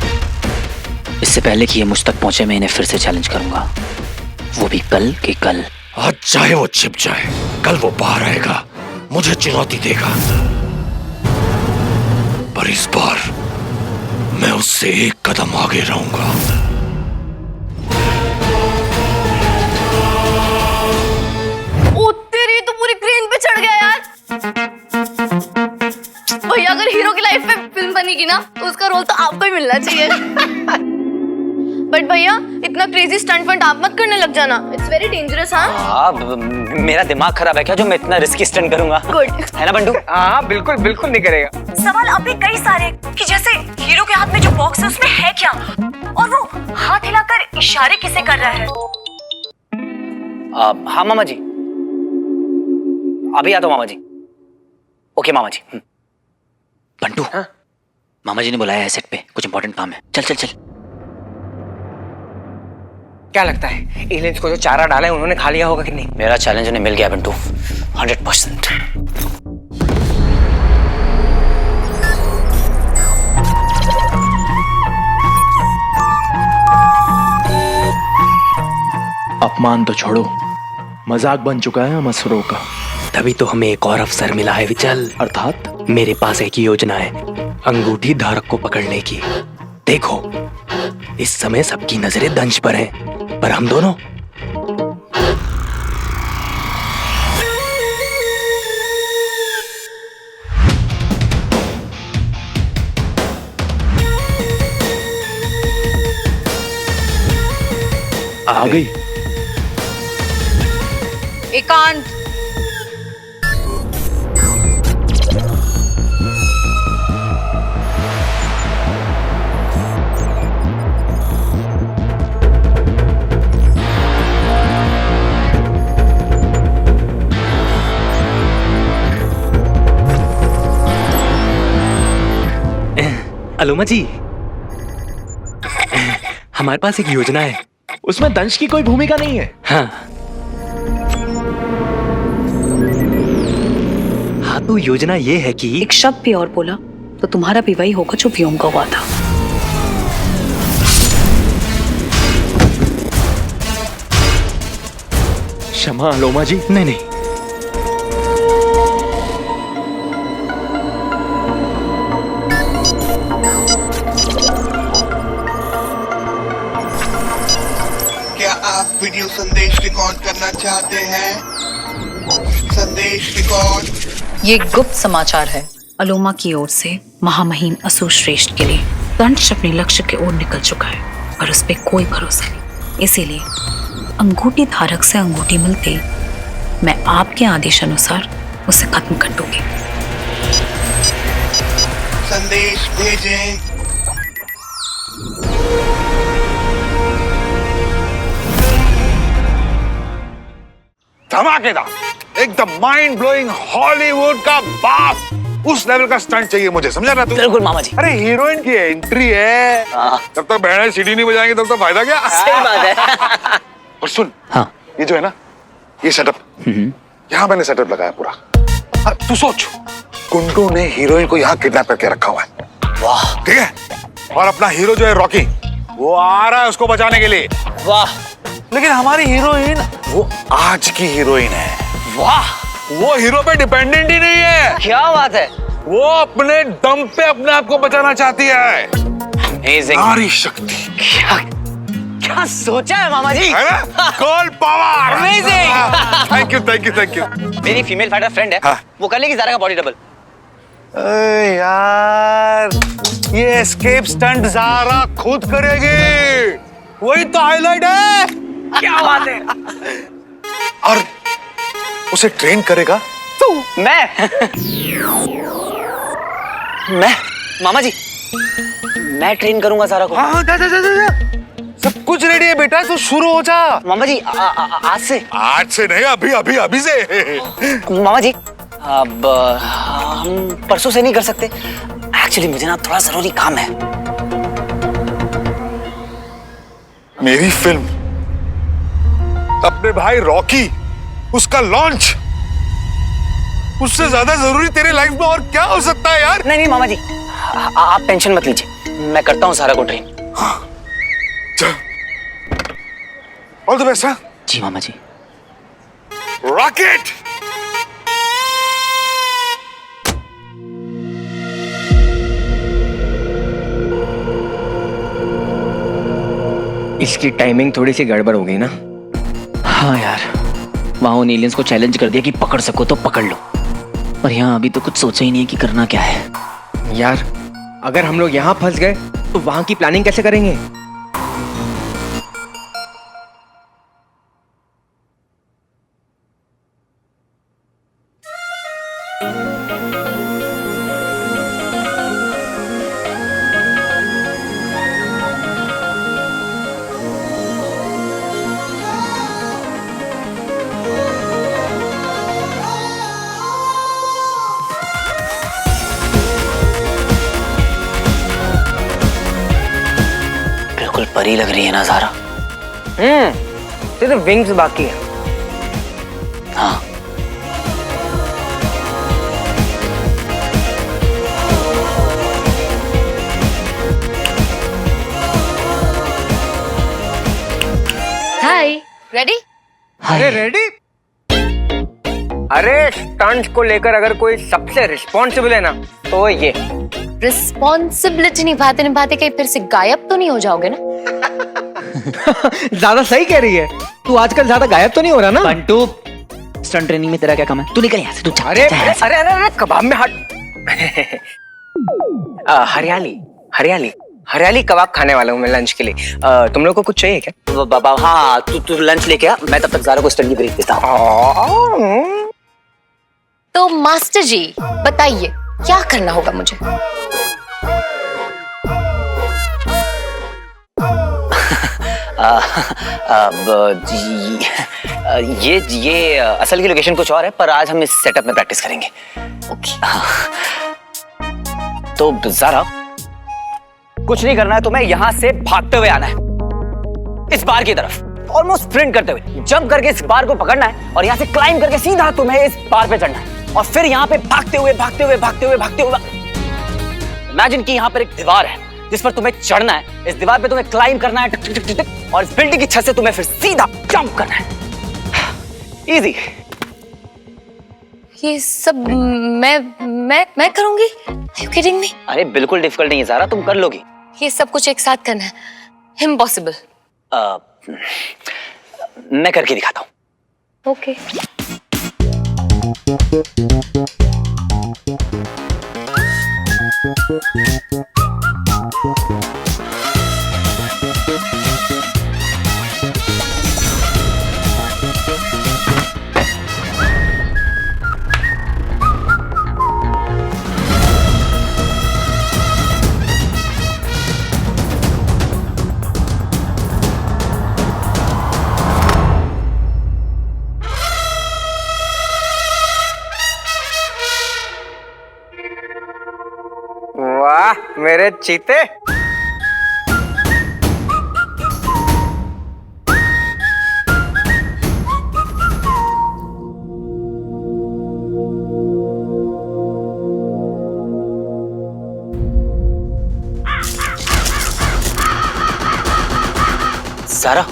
इससे पहले कि ये मुझ तक पहुंचे मैं इन्हें फिर से चैलेंज करूंगा, वो भी कल के कल। आज चाहे वो छिप जाए, कल वो बाहर आएगा, मुझे चुनौती देगा। पर इस बार मैं उससे एक कदम आगे रहूंगा। ओ तेरी तो पूरी क्रेन पे चढ़ गया यार। भैया अगर हीरो की लाइफ में फिल्म बनेगी ना तो उसका रोल तो आपको ही मिलना चाहिए। बट भैया इतना क्रेजी स्टंट फंट आप मत करने लग जाना, इट्स वेरी डेंजरस। हाँ मेरा दिमाग खराब है क्या जो मैं इतना रिस्की स्टंट करूंगा? गुड है ना बंटू? हाँ बिल्कुल बिल्कुल नहीं करेगा। सवाल अब भी कई सारे कि जैसे हीरो के हाथ में जो बॉक्स है उसमें है क्या, और वो हाथ हिलाकर इशारे किसे कर रहा है? हाँ मामा जी, अभी आता हूँ मामा जी। ओके मामा जी। बंटू, हाँ? मामा जी ने बुलाया है सेट पे, कुछ इंपॉर्टेंट काम है। चल चल चल। क्या लगता है एलियंस को जो चारा डाला है उन्होंने खा लिया होगा कि नहीं? मेरा चैलेंज उन्हें मिल गया बंटू, 100%। अपमान तो छोड़ो, मजाक बन चुका है हम असुरों का। तभी तो हमें एक और अवसर मिला है विचल। अर्थात मेरे पास एक योजना है अंगूठी धारक को पकड़ने की। देखो इस समय सबकी नजरें दंश पर हैं, पर हम दोनों आ गई। एकांत। अलोमा जी, हमारे पास एक योजना है। उसमें दंश की कोई भूमिका नहीं है। हाँ हाँ, तो योजना ये है कि एक शब्द भी और बोला तो तुम्हारा भी वही होगा जो व्योम का हुआ था। क्षमा अलोमा जी। नहीं नहीं, क्या आप वीडियो संदेश रिकॉर्ड करना चाहते हैं? संदेश रिकॉर्ड। ये गुप्त समाचार है अलोमा की ओर से महामहिम असुर श्रेष्ठ के लिए। दंश अपने लक्ष्य की ओर निकल चुका है पर उस पर कोई भरोसा नहीं। इसीलिए अंगूठी धारक से अंगूठी मिलते मैं आपके आदेश अनुसार उसे खत्म कर दूंगी। संदेश भेजें। धमाकेदार, एकदम माइंड ब्लोइंग, हॉलीवुड का बाप, उस लेवल का स्टंट चाहिए मुझे, समझा ना तू? बिल्कुल मामा जी। अरे हीरोइन की एंट्री है, जब तक बहनें सीढ़ी नहीं बजाएंगी तब तक फायदा क्या? सही बात है। और सुन, हाँ, ये जो है ना, ये सेटअप, यहाँ मैंने सेटअप लगाया पूरा। तू सोच, गुंडों ने हीरोइन को यहाँ किडनैप करके रखा हुआ है। वाह। ठीक है, और अपना हीरो जो है रॉकी, वो आ रहा है उसको बचाने के लिए। वाह। लेकिन हमारी हीरोइन वो आज की हीरोइन है। वाह। वो हीरो पे डिपेंडेंट ही नहीं है। क्या बात है। वो अपने दम पे अपने आप को बचाना चाहती है। Amazing। नारी शक्ति। क्या सोचा है मामा जी? है ना? Girl power. Amazing। Thank you thank you thank you. मेरी फीमेल फाइटर फ्रेंड है, हाँ। वो कर लेगी ज़ारा का बॉडी डबल। अरे यार, ये एस्केप स्टंट ज़ारा खुद करेगी, वही तो हाईलाइट है। क्या बात है। और उसे ट्रेन करेगा तू? मैं मामा जी, मैं ट्रेन करूंगा ज़ारा को। हाँ जा जा जा जा, सब कुछ रेडी है बेटा, तू शुरू हो जा। मामा जी आज से? आज से नहीं, अभी अभी अभी से। मामा जी अब हम परसों से नहीं कर सकते, एक्चुअली मुझे ना थोड़ा जरूरी काम है। मेरी फिल्म, अपने भाई रॉकी, उसका लॉन्च, उससे ज्यादा जरूरी तेरे लाइफ में और क्या हो सकता है यार? नहीं नहीं मामा जी, आप टेंशन मत लीजिए, मैं करता हूँ ज़ारा को ट्रेन। All the best. जी मामा जी। रॉकेट। इसकी टाइमिंग थोड़ी सी गड़बड़ हो गई ना। हाँ यार, वहां उन एलियंस को चैलेंज कर दिया कि पकड़ सको तो पकड़ लो, पर यहाँ अभी तो कुछ सोचा ही नहीं है कि करना क्या है। यार, अगर हम लोग यहाँ फंस गए तो वहां की प्लानिंग कैसे करेंगे? परी लग रही है ना ज़ारा? सिर्फ विंग्स बाकी है। हाँ। हाय, रेडी? अरे रेडी? अरे स्टंट को लेकर अगर कोई सबसे रिस्पॉन्सिबल है ना तो ये। रिस्पॉन्सिबिलिटी निभाते निभाते कहीं फिर से गायब तो नहीं हो जाओगे ना? ज्यादा सही कह रही है, तू आजकल ज्यादा गायब तो नहीं हो रहा ना? बंटू, स्टंट ट्रेनिंग में तेरा क्या काम है? तू निकल यहाँ से, तू जा। अरे अरे अरे अरे कबाब में हट। हरियाली हरियाली हरियाली कबाब खाने वाला हूँ मैं लंच के लिए। तुम लोग को कुछ चाहिए क्या? बाबा हाँ, तू लंच लेके आ, मैं तब तक ज़ारा को स्टडी ब्रेक देता हूँ। तो मास्टर जी बताइए क्या करना होगा मुझे? ये असल की लोकेशन कुछ और है, पर आज हम इस सेटअप में प्रैक्टिस करेंगे। ओके। तो ज़ारा, कुछ नहीं करना है, तुम्हें यहाँ से भागते हुए आना है इस बार की तरफ, ऑलमोस्ट स्प्रिंट करते हुए जंप करके इस बार को पकड़ना है और यहाँ से क्लाइंब करके सीधा तुम्हें इस बार पे चढ़ना है और फिर यहाँ पे भागते हुए भागते हुए भागते हुए भागते हुए। इमेजिन कि यहाँ पर एक दीवार है जिस पर तुम्हें चढ़ना है, इस दीवार पे तुम्हें क्लाइंब करना है टिक टिक टिक टिक, और इस बिल्डिंग की छत से तुम्हें फिर सीधा जंप करना है। इजी। ये सब मैं करूंगी? Are you kidding me? अरे बिल्कुल डिफिकल्ट नहीं है ज़ारा, तुम कर लोगी। ये सब कुछ एक साथ करना है, इम्पॉसिबल। मैं करके दिखाता हूँ। ओके। वाह मेरे चीते। ज़ारा,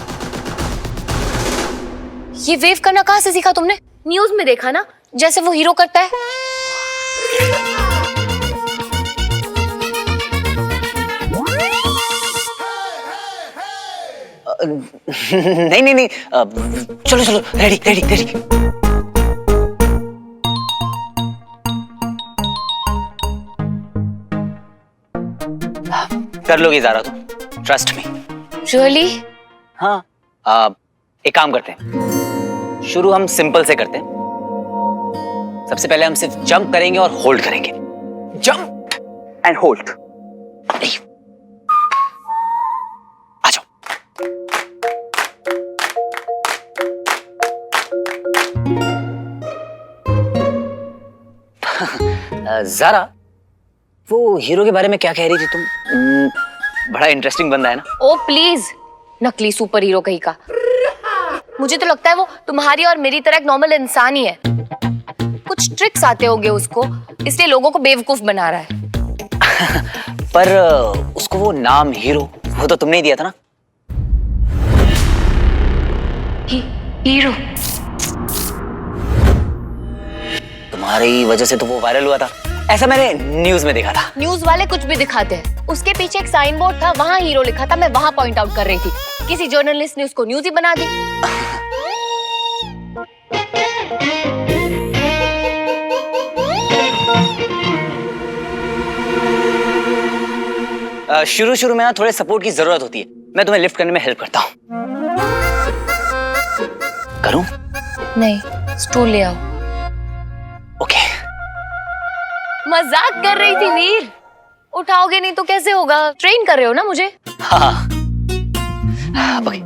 ये वेव करना कहाँ से सीखा तुमने? न्यूज में देखा ना, जैसे वो हीरो करता है। नहीं नहीं नहीं, चलो चलो, रेडी रेडी रेडी। कर लोगी ज़ारा तुम, ट्रस्ट मी। रियली? हाँ। एक काम करते हैं, शुरू हम सिंपल से करते हैं। सबसे पहले हम सिर्फ जंप करेंगे और होल्ड करेंगे, जंप एंड होल्ड। ज़ारा, वो हीरो के बारे में क्या कह रही थी तुम? बड़ा इंटरेस्टिंग बंदा है ना? ओ प्लीज, नकली सुपर हीरो कहीं का। मुझे तो लगता है वो तुम्हारी और मेरी तरह एक नॉर्मल इंसान ही है। कुछ ट्रिक्स आते होंगे उसको, इसलिए लोगों को बेवकूफ बना रहा है। पर उसको वो नाम हीरो, वो तो तुमने ही दिया था ना? हीरो? तुम्हारी वजह से तो वो वायरल हुआ था, ऐसा मैंने न्यूज में देखा था। न्यूज वाले कुछ भी दिखाते हैं। उसके पीछे एक साइन बोर्ड था, वहाँ हीरो लिखा था, मैं वहाँ पॉइंट आउट कर रही थी। किसी जर्नलिस्ट ने उसको न्यूज ही बना दी। शुरू शुरू में ना थोड़े सपोर्ट की जरूरत होती है, मैं तुम्हें लिफ्ट करने में हेल्प करता हूँ। करूं? नहीं, स्टूल ले आओ। ओके। मजाक कर रही थी वीर, उठाओगे नहीं तो कैसे होगा? ट्रेन कर रहे हो ना मुझे? हाँ ओके।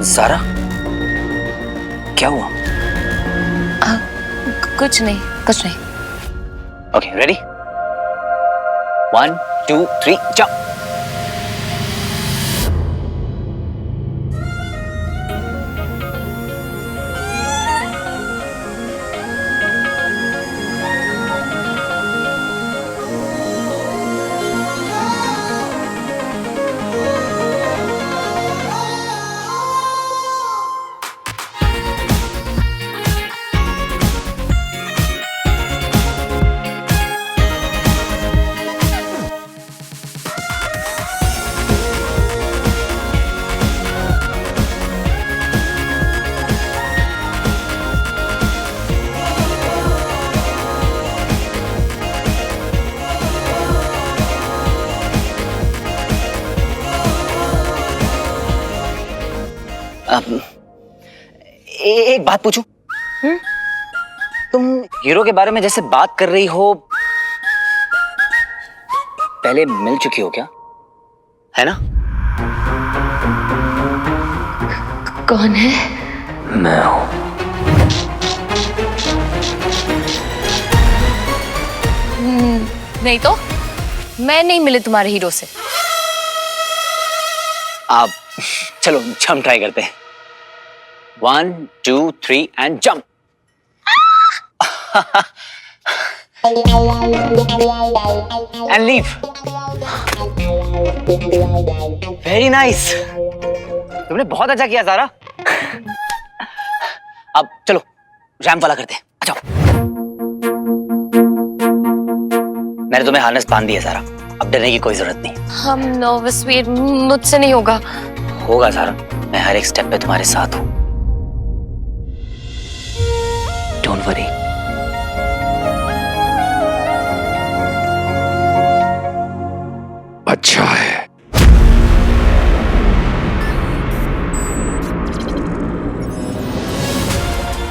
ज़ारा, क्या हुआ? कुछ नहीं, कुछ नहीं। Okay, ready? 1 2 3 जंप। एक बात पूछूं? तुम हीरो के बारे में जैसे बात कर रही हो, पहले मिल चुकी हो क्या? है ना? कौन है? मैं हूं। नहीं तो मैं नहीं मिली तुम्हारे हीरो से। आप चलो जंप ट्राई करते हैं। 1 2 3 and jump. And leave. Very nice. तुमने बहुत अच्छा किया ज़ारा। अब चलो रैंप वाला करते हैं। आ जाओ। मैंने तुम्हें हार्नेस बांध दिया ज़ारा, अब डरने की कोई जरूरत नहीं। हम नर्वस वीर, मुझसे नहीं होगा। होगा ज़ारा, मैं हर एक स्टेप पे तुम्हारे साथ हूं। Don't worry. अच्छा है।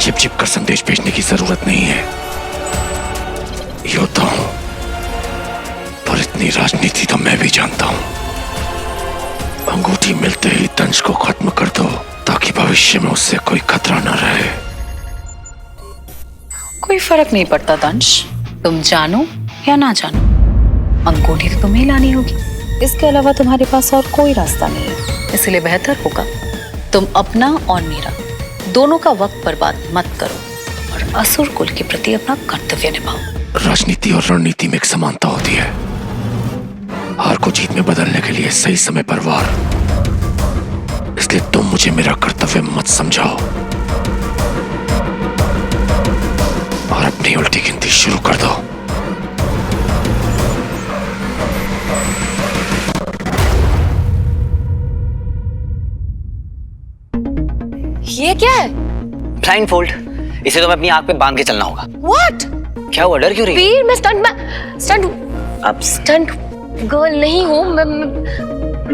छिप छिप कर संदेश भेजने की जरूरत नहीं है। योद्धा हूं, पर इतनी राजनीति तो मैं भी जानता हूं। अंगूठी मिलते ही दंश को खत्म कर दो, ताकि भविष्य में उससे कोई खतरा न रहे। कोई फर्क नहीं पड़ता दंश, तुम जानो या ना जानो, अंगूठी तो तुम्हें लानी होगी। इसके अलावा तुम्हारे पास और कोई रास्ता नहीं है। इसलिए बेहतर होगा तुम अपना और मेरा दोनों का वक्त बर्बाद मत करो और असुर कुल के प्रति अपना कर्तव्य निभाओ। राजनीति और रणनीति में एक समानता होती है। हार को जीत में बदलने के लिए सही समय पर वार। इसलिए तुम मुझे मेरा कर्तव्य मत समझाओ और अपनी उल्टी गिनती शुरू कर दो। ये क्या है? Blind fold. इसे तो मैं अपनी आंख पे बांध के चलना होगा। What? क्या हुआ, डर क्यों रही? वीर, मैं स्टंट गर्ल नहीं हूँ।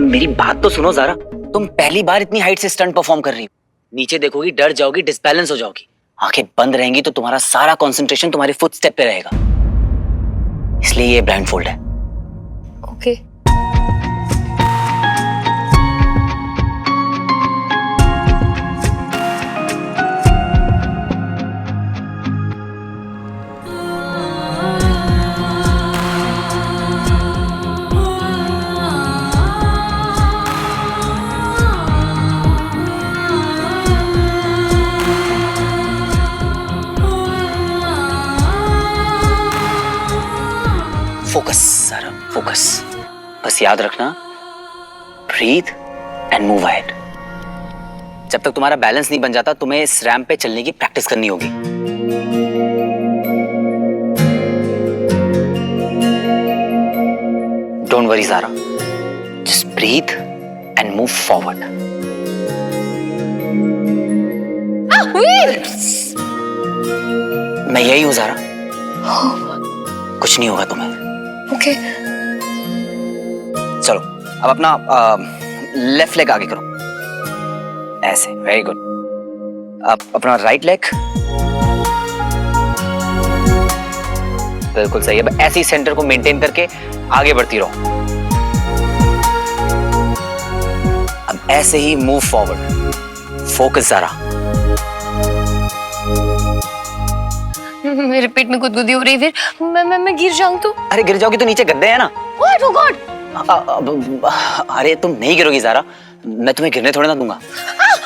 मेरी बात तो सुनो ज़ारा, तुम पहली बार इतनी हाइट से स्टंट परफॉर्म कर रही हो। नीचे देखोगी, डर जाओगी, डिसबैलेंस हो जाओगी। आंखें बंद रहेंगी तो तुम्हारा सारा कंसंट्रेशन तुम्हारे फुटस्टेप पे रहेगा। इसलिए ये ब्लाइंड फोल्ड है। ओके। Focus Zara, focus. बस याद रखना, ब्रीथ एंड मूव अहेड। जब तक तुम्हारा बैलेंस नहीं बन जाता, तुम्हें इस रैंप पे चलने की प्रैक्टिस करनी होगी। Don't worry Zara, just breathe and move forward. मैं यही हूं ज़ारा, कुछ नहीं होगा तुम्हें। ओके। चलो अब अपना लेफ्ट लेग आगे करो, ऐसे। Very good. अब अपना राइट लेग, बिल्कुल सही। अब ऐसे ही सेंटर को मेंटेन करके आगे बढ़ती रहो। अब ऐसे ही मूव फॉरवर्ड। फोकस ज़ारा। मेरे पेट में गुदगुदी हो रही। फिर मैं गिर जाऊं तो? अरे गिर जाओगी तो नीचे गद्दे हैं ना। What? Oh God! अरे तुम नहीं गिरोगी ज़ारा, मैं तुम्हें गिरने थोड़े ना दूंगा।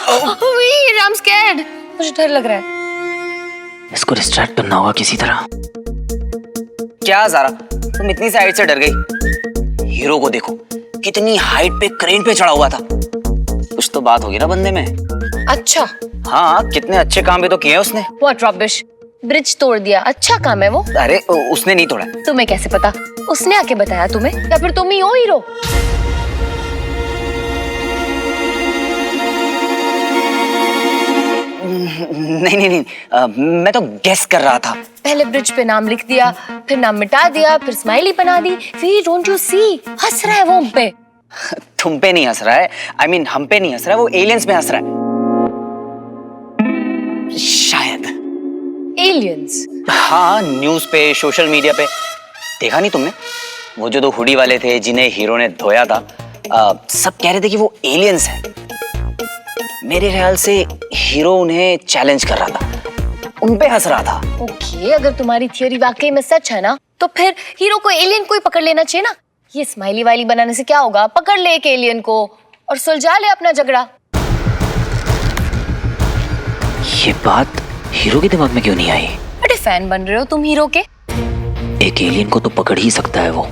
वीर, I'm scared. मुझे डर लग रहा है। इसको डिस्ट्रैक्ट करना होगा किसी तरह। क्या ज़ारा, तुम इतनी सी हाइट से डर गई? हीरो को देखो, कितनी हाइट पे क्रेन पे चढ़ा हुआ था। कुछ तो बात होगी ना बंदे में। अच्छा। हाँ, कितने अच्छे काम भी तो किए उसने। What rubbish? ब्रिज तोड़ दिया, अच्छा काम है वो। अरे उसने नहीं तोड़ा। तुम्हें कैसे पता? उसने आके बताया तुम्हें, या फिर तुम ही हो हीरो? नहीं, मैं तो गेस कर रहा था। पहले ब्रिज पे नाम लिख दिया, फिर नाम मिटा दिया, फिर स्माइली बना दी। वी डोंट यू सी, हंस रहा है वो हम पे। तुम पे नहीं हंस रहा है, I mean, हम पे नहीं हंस रहा है, वो एलियंस पे हंस रहा है। एलियंस? हाँ, न्यूज पे, सोशल मीडिया पे देखा नहीं तुमने? वो जो 2 हुडी वाले थे जिन्हें हीरो ने धोया था, सब कह रहे थे कि वो एलियंस हैं। मेरे ख्याल से हीरो उन्हें चैलेंज कर रहा था, उन पे हंस रहा था। ओके, अगर तुम्हारी थियोरी वाकई में सच है ना, तो फिर हीरो को एलियन को ही पकड़ लेना चाहिए ना। ये स्माइली वाली बनाने से क्या होगा? पकड़ ले एक एलियन को और सुलझा ले अपना झगड़ा। ये बात हीरो के दिमाग में क्यों नहीं आई? बड़े फैन बन रहे हो तुम हीरो के। एक एलियन को तो पकड़ ही सकता है वो।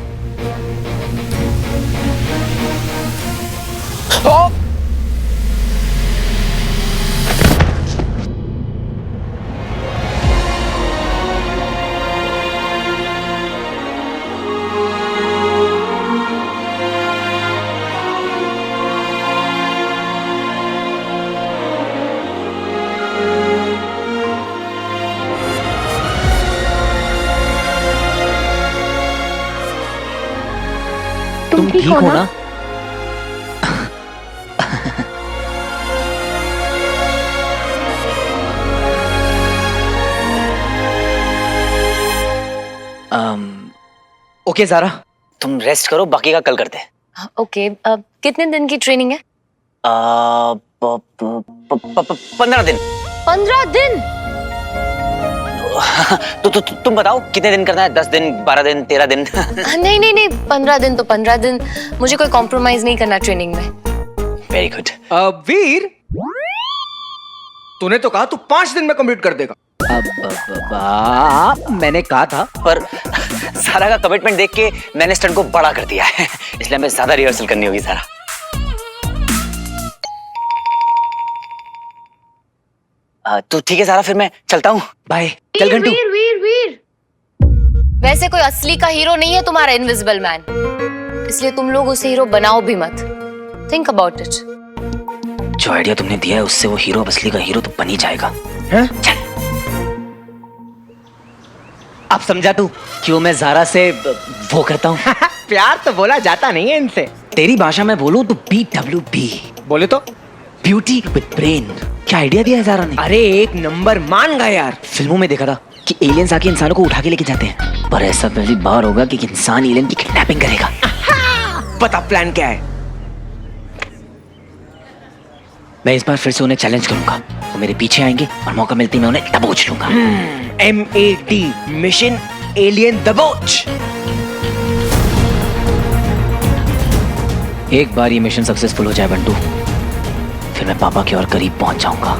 तुम ठीक हो ना? ओके ज़ारा, तुम रेस्ट करो, बाकी का कल करते हैं। ओके, कितने दिन की ट्रेनिंग है? 15 दिन। 15 दिन? तो तुम बताओ कितने दिन करना है? 10 दिन, 12 दिन, 13 दिन? नहीं नहीं नहीं, 15 दिन तो 15 दिन। मुझे कोई कॉम्प्रोमाइज नहीं करना ट्रेनिंग में। Very good. वीर, तूने तो कहा तू 5 दिन में कंप्लीट कर देगा। मैंने कहा था, पर सारा का कमिटमेंट देख के मैंने स्टंट को बड़ा कर दिया है, इसलिए हमें ज्यादा रिहर्सल करनी होगी सारा। तो ठीक है सारा, फिर मैं चलता हूँ, बाय। चल घंटू। वीर वीर वीर, वैसे कोई असली का हीरो नहीं है तुम्हारा इनविजिबल मैन, इसलिए तुम लोग उसे हीरो बनाओ भी मत। Think about it. जो आइडिया तुमने दिया है उससे वो हीरो असली का हीरो तो बन ही जाएगा। चल। अब समझा तू क्यों मैं ज़ारा से वो करता हूँ? प्यार तो बोला जाता नहीं है इनसे। तेरी भाषा में बोलूं तो BWB बोले तो ब्यूटी विद ब्रेन। क्या आइडिया दिया है ज़ारा ने? अरे एक नंबर, मान गया यार। फिल्मों में देखा था कि एलियंस आके इंसानों को उठा के लेके जाते हैं, पर ऐसा पहली बार होगा कि इंसान एलियन की किडनैपिंग करेगा। पता प्लान क्या है? मैं इस बार फिर से उन्हें चैलेंज करूंगा, वो मेरे पीछे आएंगे और मौका मिलते ही मैं उन्हें दबोच लूंगा। MAD, मिशन एलियन दबोच। एक बार ये मिशन सक्सेसफुल हो जाए बंटू, फिर मैं पापा के और करीब पहुंच जाऊंगा।